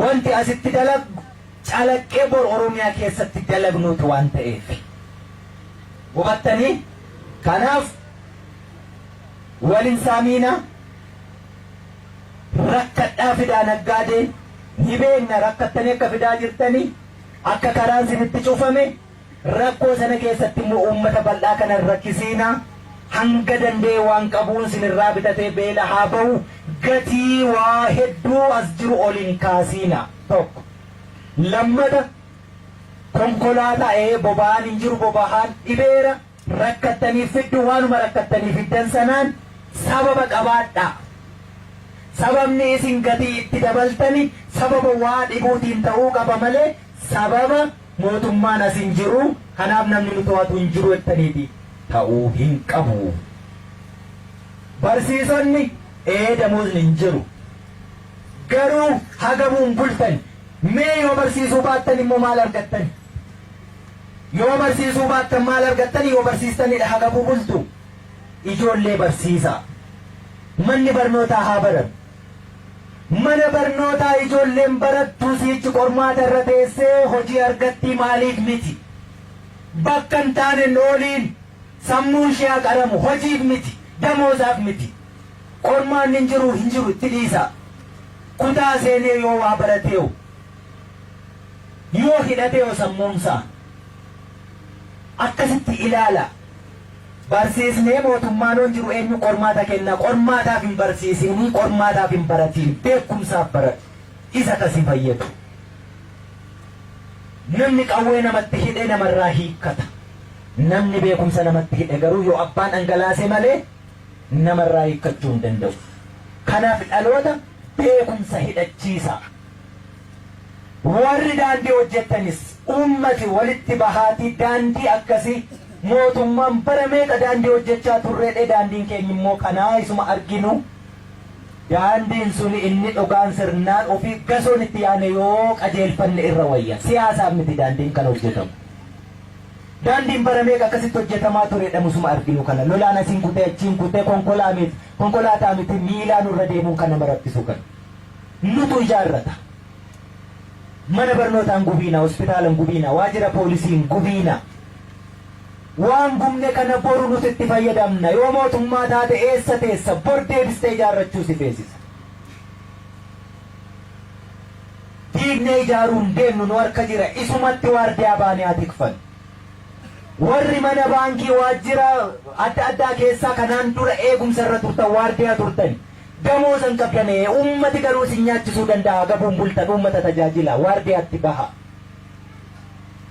wanti asitti dalagu calaqqee bor Oromiyaa keessatti dalagnuutu waan ta'eef hubattanii kanaaf walin saamiina rakkadhaa fidaa naggaadee ni beekna rakkattanii akka fidaa jirtanii akka karaan sinitti cufame rakkoo sana keessatti immoo uummata bal'aa kana rakkisiina hanga dandee waan qabuun sinirraa bitatee beela haa ba'u gatii waa hedduu as jiru oliin kaasiina tokko lammata konkolaataa boba'aan hin jiru boba'aan dhibeera rakkattaniif fiddu waanuma rakkattaniif fiddan sanaan sababa qabaadha sababni isin gatii itti dabaltani sababa waa dhibuutiin ta'uu qaba malee sababa mootummaan as hin jiru kanaaf namni nu to'atu hin jiru jettaniiti ta'uu hin qabu barsiisonni damuusni hin jiru garuu hagamuun bultan mee yoo barsiisuu baattan immoo maal argattan yoo barsiisuu baattan maal argattan yoo barsiistanidha hagamuu bultu ijoollee barsiisa manni barnootaa haa baran mana barnootaa ijoolleen barattu siichi qormaata irra teessee hojii argatti maaliif miti bakka hin taane nooliin sammuu ishee qaramu hojiif miti damoozaaf miti qormaan hin jiru itti dhiisa kutaa seenee yoo waa barateewu yoo hidhateewu sammuunsaa akkasitti ilaala barsiisnee mootummaan on jiru eenyu qormaata kenna qormaataaf hin barsiisinii qormaataaf hin baratiin beekumsaaf baratu isa kasi fayyadu namni qawwee namatti hidhe namarraa hiikkata namni beekumsa namatti hidhe garuu yoo abbaan dhangalaase malee namarraa hiikkachuu hin danda'u kanaaf dhaloota beekumsa hidhachiisa warri daandii hojjettanis ummati walitti bahaatii daandii akkasii mootummaan bara meeqa daandii hojjechaa turreedhe daandiin keenya immoo kanaa isuma arginu daandiin suni inni dhugaan sirnaan ofii gasoon itti yaane yoo qajeelfanne irra wayya siyaasaaf miti daandiin kana hojjetamu daandiin bara meeqa akkasitti hojjetamaa tureedha musuma arginu kana lolaan asiin kutee achiin kutee konkolaataa miti miilaan irra deemuun kana barattisu kan nutu ijaarrata mana barnootaan gubiina hospitaalan gubiina waajjira poolisiin gubiina waan gumne kana boru nuti itti fayyadamna yoo mootummaa taate eessa teessa bor deebistee ijaarrachuu si feesisa diignee ijaaruun deemnu nu harka jira isumatti waardiyaa baanee atikfan warri mana baankii waajjira adda addaa keessaa kanaan dura eegumsa irra turtan waardiyaa turtan damoosan qabdane ummati garuu si nyaachisuu danda'a gabuun bultan ummata tajaajila waardiyaatti baha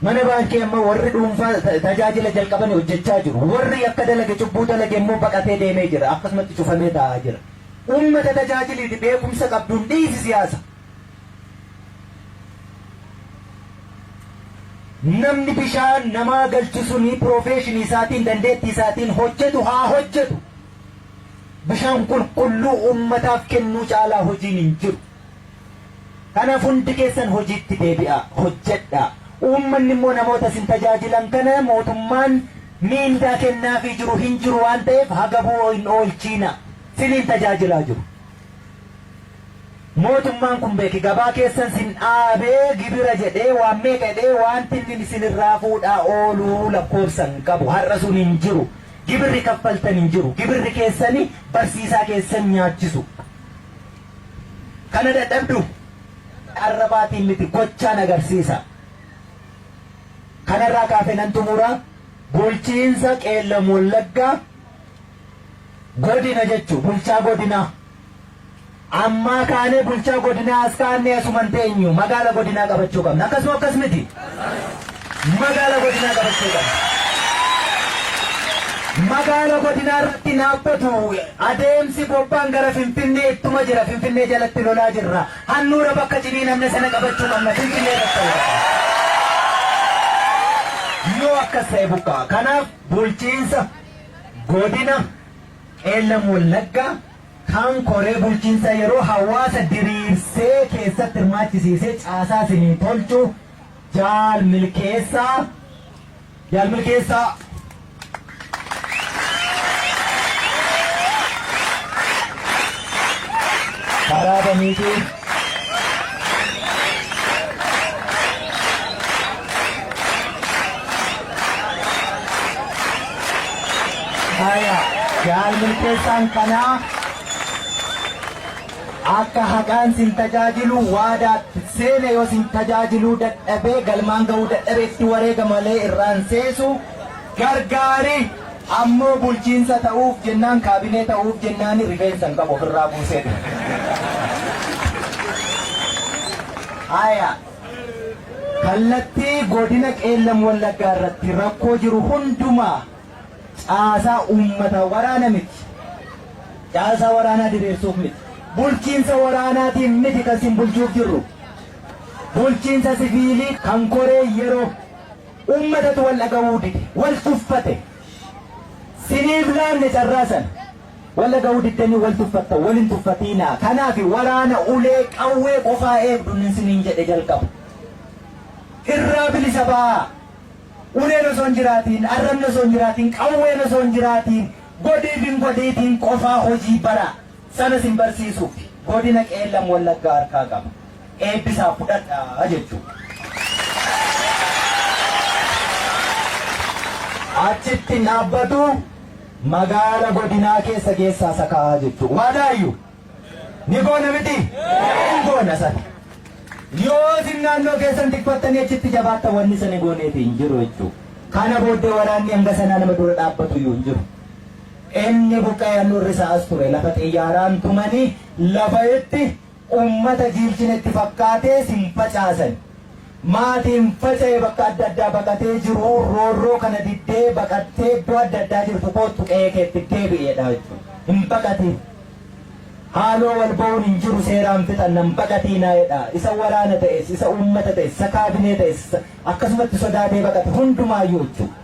mana baankii amma warri dhuunfaa tajaajila jalqabanii hojjechaa jiru warri akka dalage cubbuu dalage immoo baqatee deemee jira akkasumatti cufamee taa'aa jira ummata tajaajilii beekumsa qabduun dhiisi siyaasa namni bishaan namaa galchu suni piroofeeshinii isaatiin dandeettii isaatiin hojjetu haa hojjetu bishaan qulqulluu ummataaf kennuu caalaa hojiin hin jiru kanaaf hundi keessan hojiitti deebi'a hojjedhaa ummanni immoo namoota sin tajaajilan kana mootummaan miindaa kennaafii jiru hin jiru waan ta'eef hagabuu hin oolchiina siniin tajaajilaa jiru mootummaan kun beeki gabaa keessan sin dhaabee gibira jedhee waan meeqa jedhee wanti inni isinirraa fuudhaa ooluu lakkoofsan qabu har'a sun hin jiru gibirri kaffaltan hin jiru gibirri keessani barsiisaa keessan nyaachisu kana dadhabdu arrabaatiin miti gochaan agarsiisa kanarraa kaafee nan xumura bulchiinsa qeellam wallaggaa godina jechuu bulchaa godinaa ammaa kaanee bulchaa godinaa as kaannee asuman teenyu magaala godinaa qabachuu qabna akkasuma akkas miti magaala godinaa qabachuu qabna magaala godinaa irratti naabbatu adeemsi bobbaan gara finfinnee ittuma jira finfinnee jalatti lolaa jirra hannuura bakka cinii namne sana qabachuu qabna finfinnee irratti yoo akkas ta'e buqqaa kanaaf bulchiinsa godina qeellam wallaggaa kan koree bulchiinsa yeroo hawaasa diriirsee keessatti hirmaachisiisee caasaa sinii tolchu jaal milkeessaa karaa baniitii jaal milkeessaan kanaa akka haqaan sin tajaajilu waadaatti seene yoo sin tajaajiluu dadhabee galmaan ga'uu dadhabeetti wareega malee irraan seesu gargaari ammoo bulchiinsa ta'uuf jennaan kaabinee ta'uuf jennaan rifeensan qabu ofirraa buusee kallattii godina qeellam wallaggaa irratti rakkoo jiru hundumaa caasaa ummata waraana miti caasaa waraanaa diriirsuuf miti bulchiinsa waraanaatiin miti kan sin bulchuuf jirru bulchiinsa siviilii kan koree yeroo ummatatu wal dhaga'uu dide wal tuffate siniif laanne carraasan wal dhaga'uu diddanii wal tuffatta waliin tuffatiinaa kanaaf waraana ulee qawwee qofaa eegdu nin siniin jedhe jalqabu irraa bilisa ba'aa uleen osoo hin jiraatiin arrabni osoo hin jiraatiin qawween osoo hin jiraatiin godhiitiin qofaa hojii bara sana sin barsiisuuf godina Qeellam Wallaggaa harkaa qaba. Eebbisaa fudhadhaa jechuudha. Achitti dhaabbatu magaala godinaa keessa geessaa sakaa jechuudha. Waadaayyuu ni goona miti? Ni goona sana. Yoo isin naannoo keessan tikfattanii achitti jabaatta wanni sana gooneeti hin jiru jechuudha. Kana booddee waraanni hanga sanaa nama dura dhaabbatu iyyuu hin jiru. Inni buqqa'ee nurri isaas ture lafa xiyyaaraan tumanii lafa itti ummata jiilchinetti fakkaatee sin facaasan. Maatiin faca'ee bakka adda addaa baqatee jiru roorroo kana diddee baqattee iddoo adda addaa jirtu kootu qe'ee keetti deebi'eedha jechuudha. Hin baqatiin. Haaloo wal ba'uun hin jiru seeraan fixan nan baqatiinaa'edha. Isa waraana ta'es, isa uummata ta'es, isa kaabinee ta'es akkasumatti sodaatee baqate hundumaayyuu jechuudha.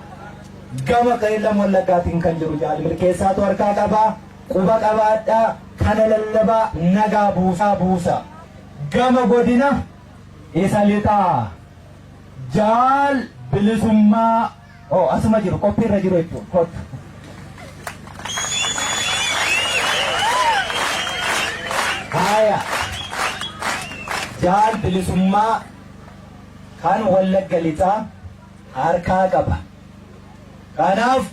Gama Qeellam Wallaggaatiin kan jiru jaalmir keessaatu harkaa qabaa, quba qabaadhaa, kana lallabaa, nagaa buusaa. Gama godina isa lixaa jaal bilisummaa asuma jiru qophiirra jiru jechuudha. Haya jaal bilisummaa kan Wallagga lixaa harkaa qaba. Kanaaf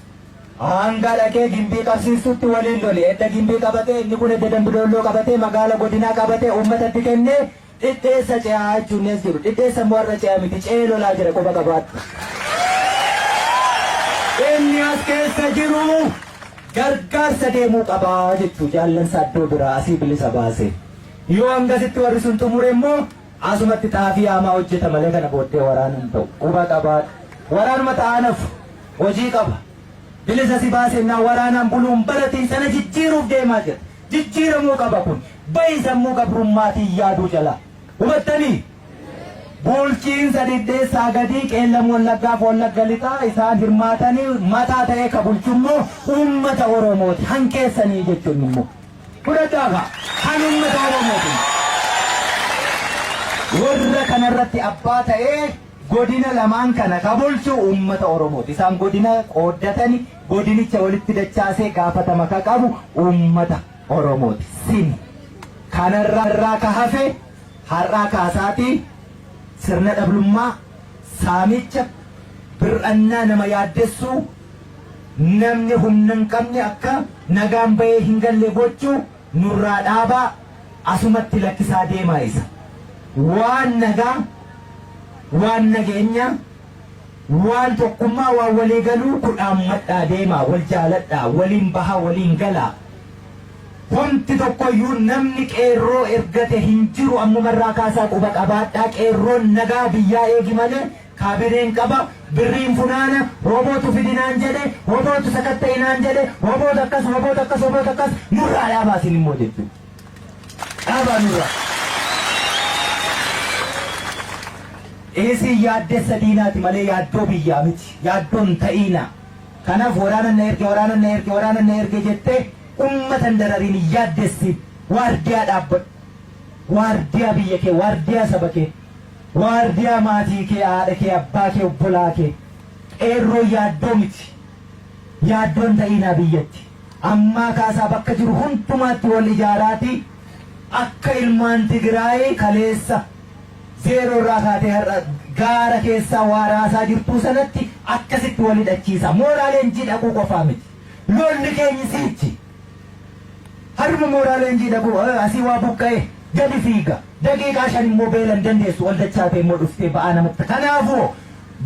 hanga dhaqee gimbii qabsiistutti waliin lole. Edda gimbii qabatee inni kun edda Dambidolloo qabatee magaala godinaa qabatee uummatatti kennee dhidheessa ce'aa jechuun as jiru. Dhidheessa immoo warra ce'aa miti ce'ee lolaa jira quba qabaatti. Inni as keessa jiru gargaarsa deemuu qabaa jechuu jaallansa addoo biraa asii bilisa baase. Yoo hangasitti warri sun xumure immoo asumatti xaafii hamaa hojjeta malee kana booddee waraana hin ta'u. Quba qabaadha. Waraanuma ta'anaaf hojii qaba. Bilisa si baasennaa waraanaan buluun baratiin sana jijjiiruuf deemaa jira. Jijjiiramuu qaba kun. Bayi sammuu gabrummaatiin yaaduu jala. Hubattanii? Bulchiinsa dhidheessaa gadii Qeellam Wallaggaaf Wallagga lixaa isaan hirmaatanii mataa ta'ee ka bulchummoo uummata Oromooti. Hankeessanii jechuun immoo. Fudhadhaafa kan uummata Oromooti. Warra kanarratti abbaa ta'ee godina lamaan kana ka bulchu uummata Oromooti. Isaan godina qooddatanii godinicha walitti dachaasee gaafatama ka qabu uummata Oromooti. Sin kanarraa ka hafe har'aa kaasaatii sirna dhablummaa saamicha bir'annaa nama yaaddessuu namni humna hin qabne akka nagaan bahee hin galle gochuu nurraa dhaabaa asumatti lakkisaa deemaa isa. Waan nagaa waan nageenya waan tokkummaa waan walii galuu kudhaan madhaa deemaa wal jaaladhaa waliin bahaa waliin galaa. Wanti tokkoyyuu namni qeerroo ergate hin jiru ammumarraa kaasaa quba qabaadhaa. Qeerroon nagaa biyyaa eegi malee kaabineen qaba birriin funaana roobootu fidinaan jedhe roobootu sakatta'inaan jedhe roobootu akkas nurraa dhaabaasin immoo jechuudha. Dhaabaa nurraa. Eesii yaaddessa diinaati malee yaaddoo biyyaa miti. Yaaddoon ta'iina. Kanaaf waraana na erge jettee ummatan darariin yaaddessi waardiyaa dhaabbadhu. Waardiyaa biyya kee, waardiyaa saba kee, waardiyaa maatii kee, haadha kee, abbaa kee, obbolaa kee. Qeerroo yaaddoo miti. Yaaddoon ta'iinaa biyyatti. Ammaa kaasaa bakka jiru hundumaatti wal ijaaraati akka ilmaan Tigraayii kaleessa zeeroo irraa kaatee har'a gaara keessaa waaraasaa jirtuu sanatti akkasitti wal hidhachiisa. Mooraaleen jii dhaquu qofaa miti. Lolli keenyi siichi. Harma mooraaleen jii dhaquu asii waa buqqa'e gadi fiiga. Daqiiqaa 5 immoo beelan dandeessu wal dachaatee immoo dhuftee ba'aa namatti. Kanaafuu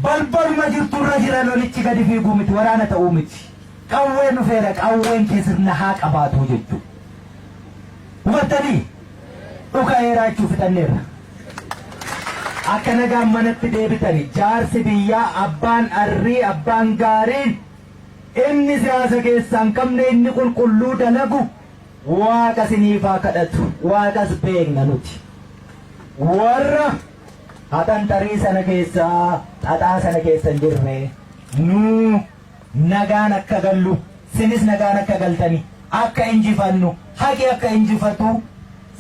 balbaluma jirturra jira lolichi gadi fiiguu miti waraana ta'uu miti. Qawween dhufeera qawween kee sirna haa qabaatu jechuudha. Hubattanii dhuga'eeraa jechuu fixanneerra. Akka nagaan manatti deebitanii jaarsi biyyaa abbaan arrii abbaan gaariin inni siyaasa keessaa hin qabne inni qulqulluu dalagu waaqa siniifaa kadhatu waaqas beekna nuti. Warra haxanxarii sana keessaa xaxaa sana keessa hin jirre nuu nagaan akka gallu sinis nagaan akka galtanii akka injifannu haqi akka injifatu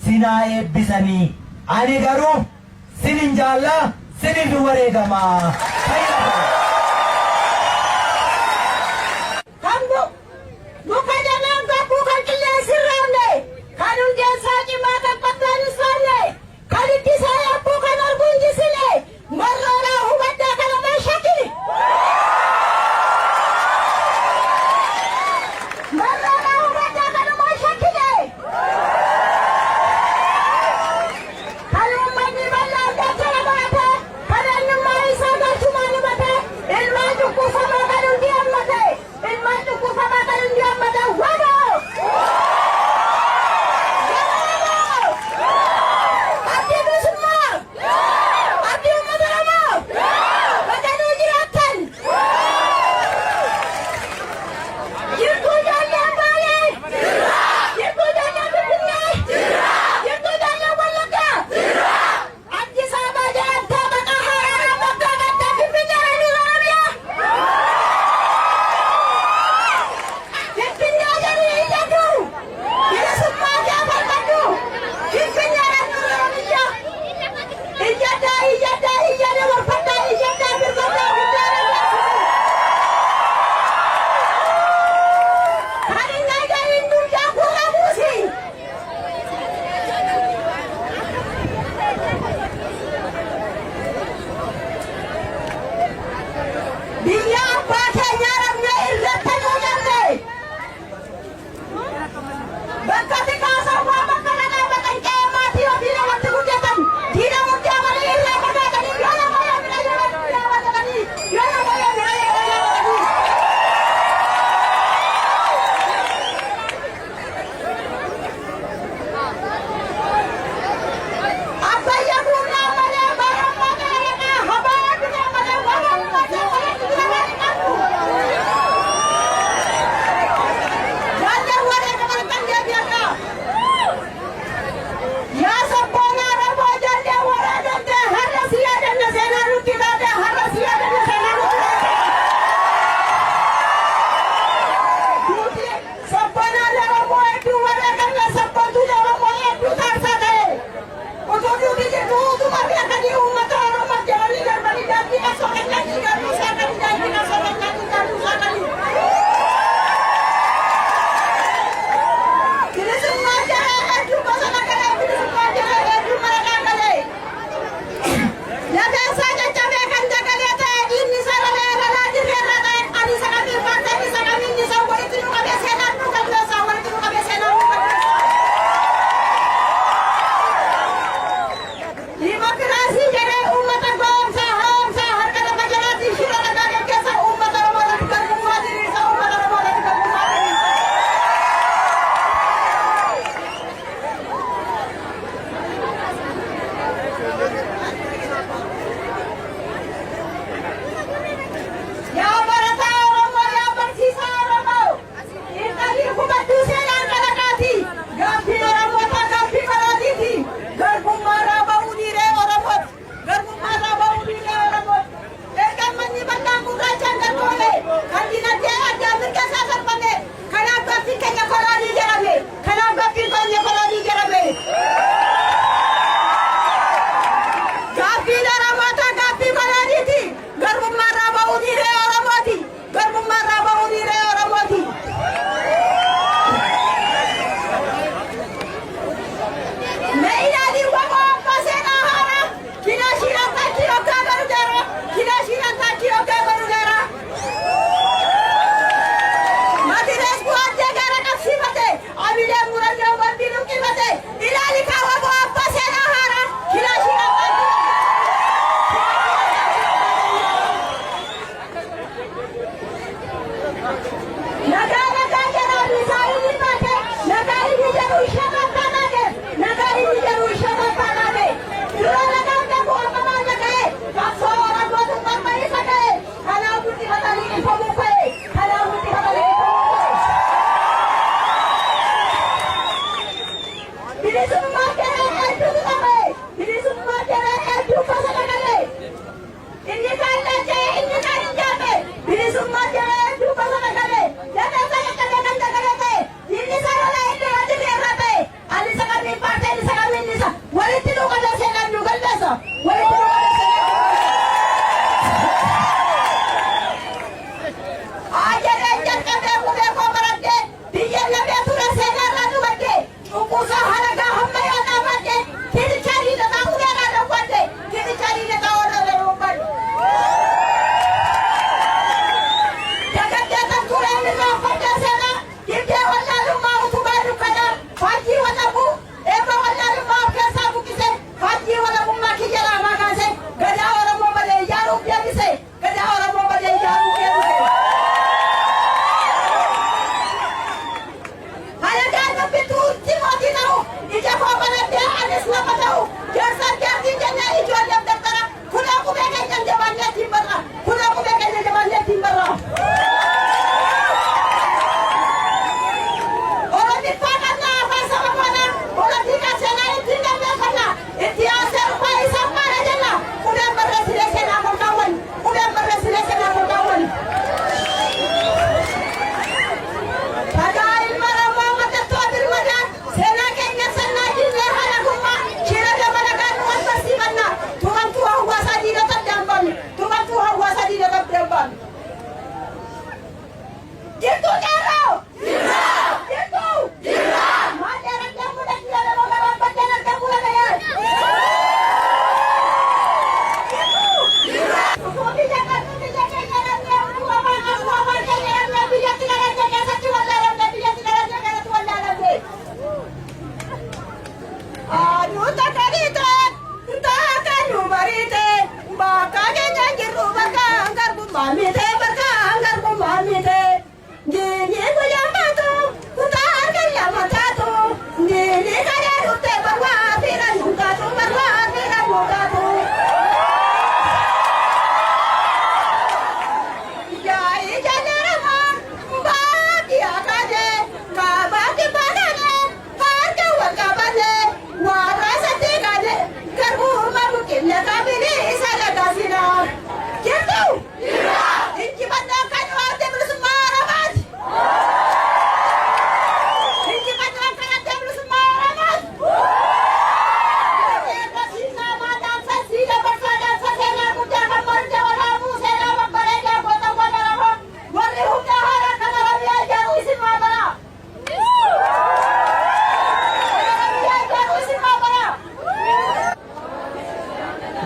sinaa eebbisanii. Ani garuu sinin jaallaa sinin wareegamaa. Kambu muka jangan gabbu kan qilleensi irraanne kan hundeen isaa cimaa kan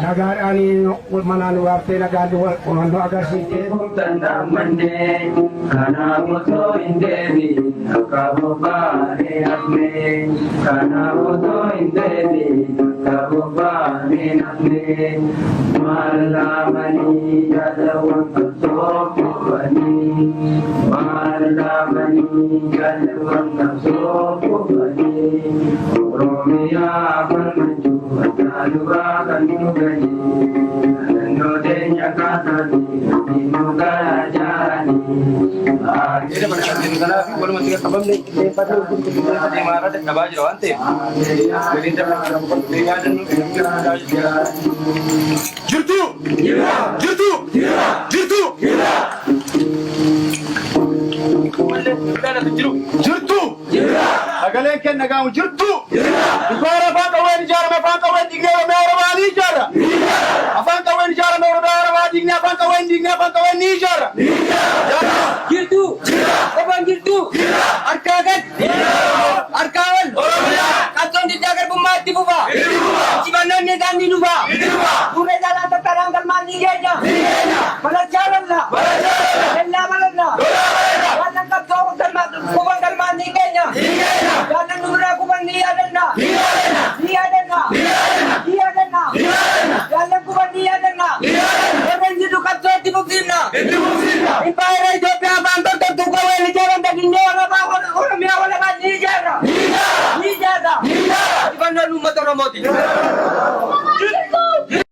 Nagaani mananu warte nagaani wano agarsiite. Tanda mande kana moto indevi akabo bane apne kana moto indevi akabo bane apne mala mani jadawan sopu bani mala mani jadawan sopu bani romia manju aluba kanu gani no denya kata ni nuga jani Jadi pada saat ini karena baru masih kabam nih pada di mana dan kabaj rawante. Jadi Jirtu! Jirtu! Jirtu! Jirtu! Agalee kenna gaamu jirtu! Ibaara afaan qawween ijaarame afaan qawween diignee oromoo oromaanii ijaara. Afaan qawween ijaarame oromoo oromaa diignee afaan qawween diignee afaan qawween ni ijaara. Jirtu! Afaan jirtu! Harkaa gad! Harkaa ol! Qabsoon diddaa garbummaa itti fufa! Injifannoon neegaan ni dhufa! Duumee jaalaa takkaadhaan galmaan ni geenya! Balachaa lalla! Ellaa malalla! Waan qabsoo kuban galmaan ni geenya! Jaallan nubiraa kuban ni yaadanna! Ni yaadanna! Ni yaadanna! Jaallan kuban ni yaadanna! Eeben jiru qabsoo itti fufsiifna! Impaayera Itoophiyaa afaan tokkottuu qawween ijaaran daginnee Oromiyaa walabaan ni ijaarra! Ni ijaarra! Injifannoon uummata Oromooti!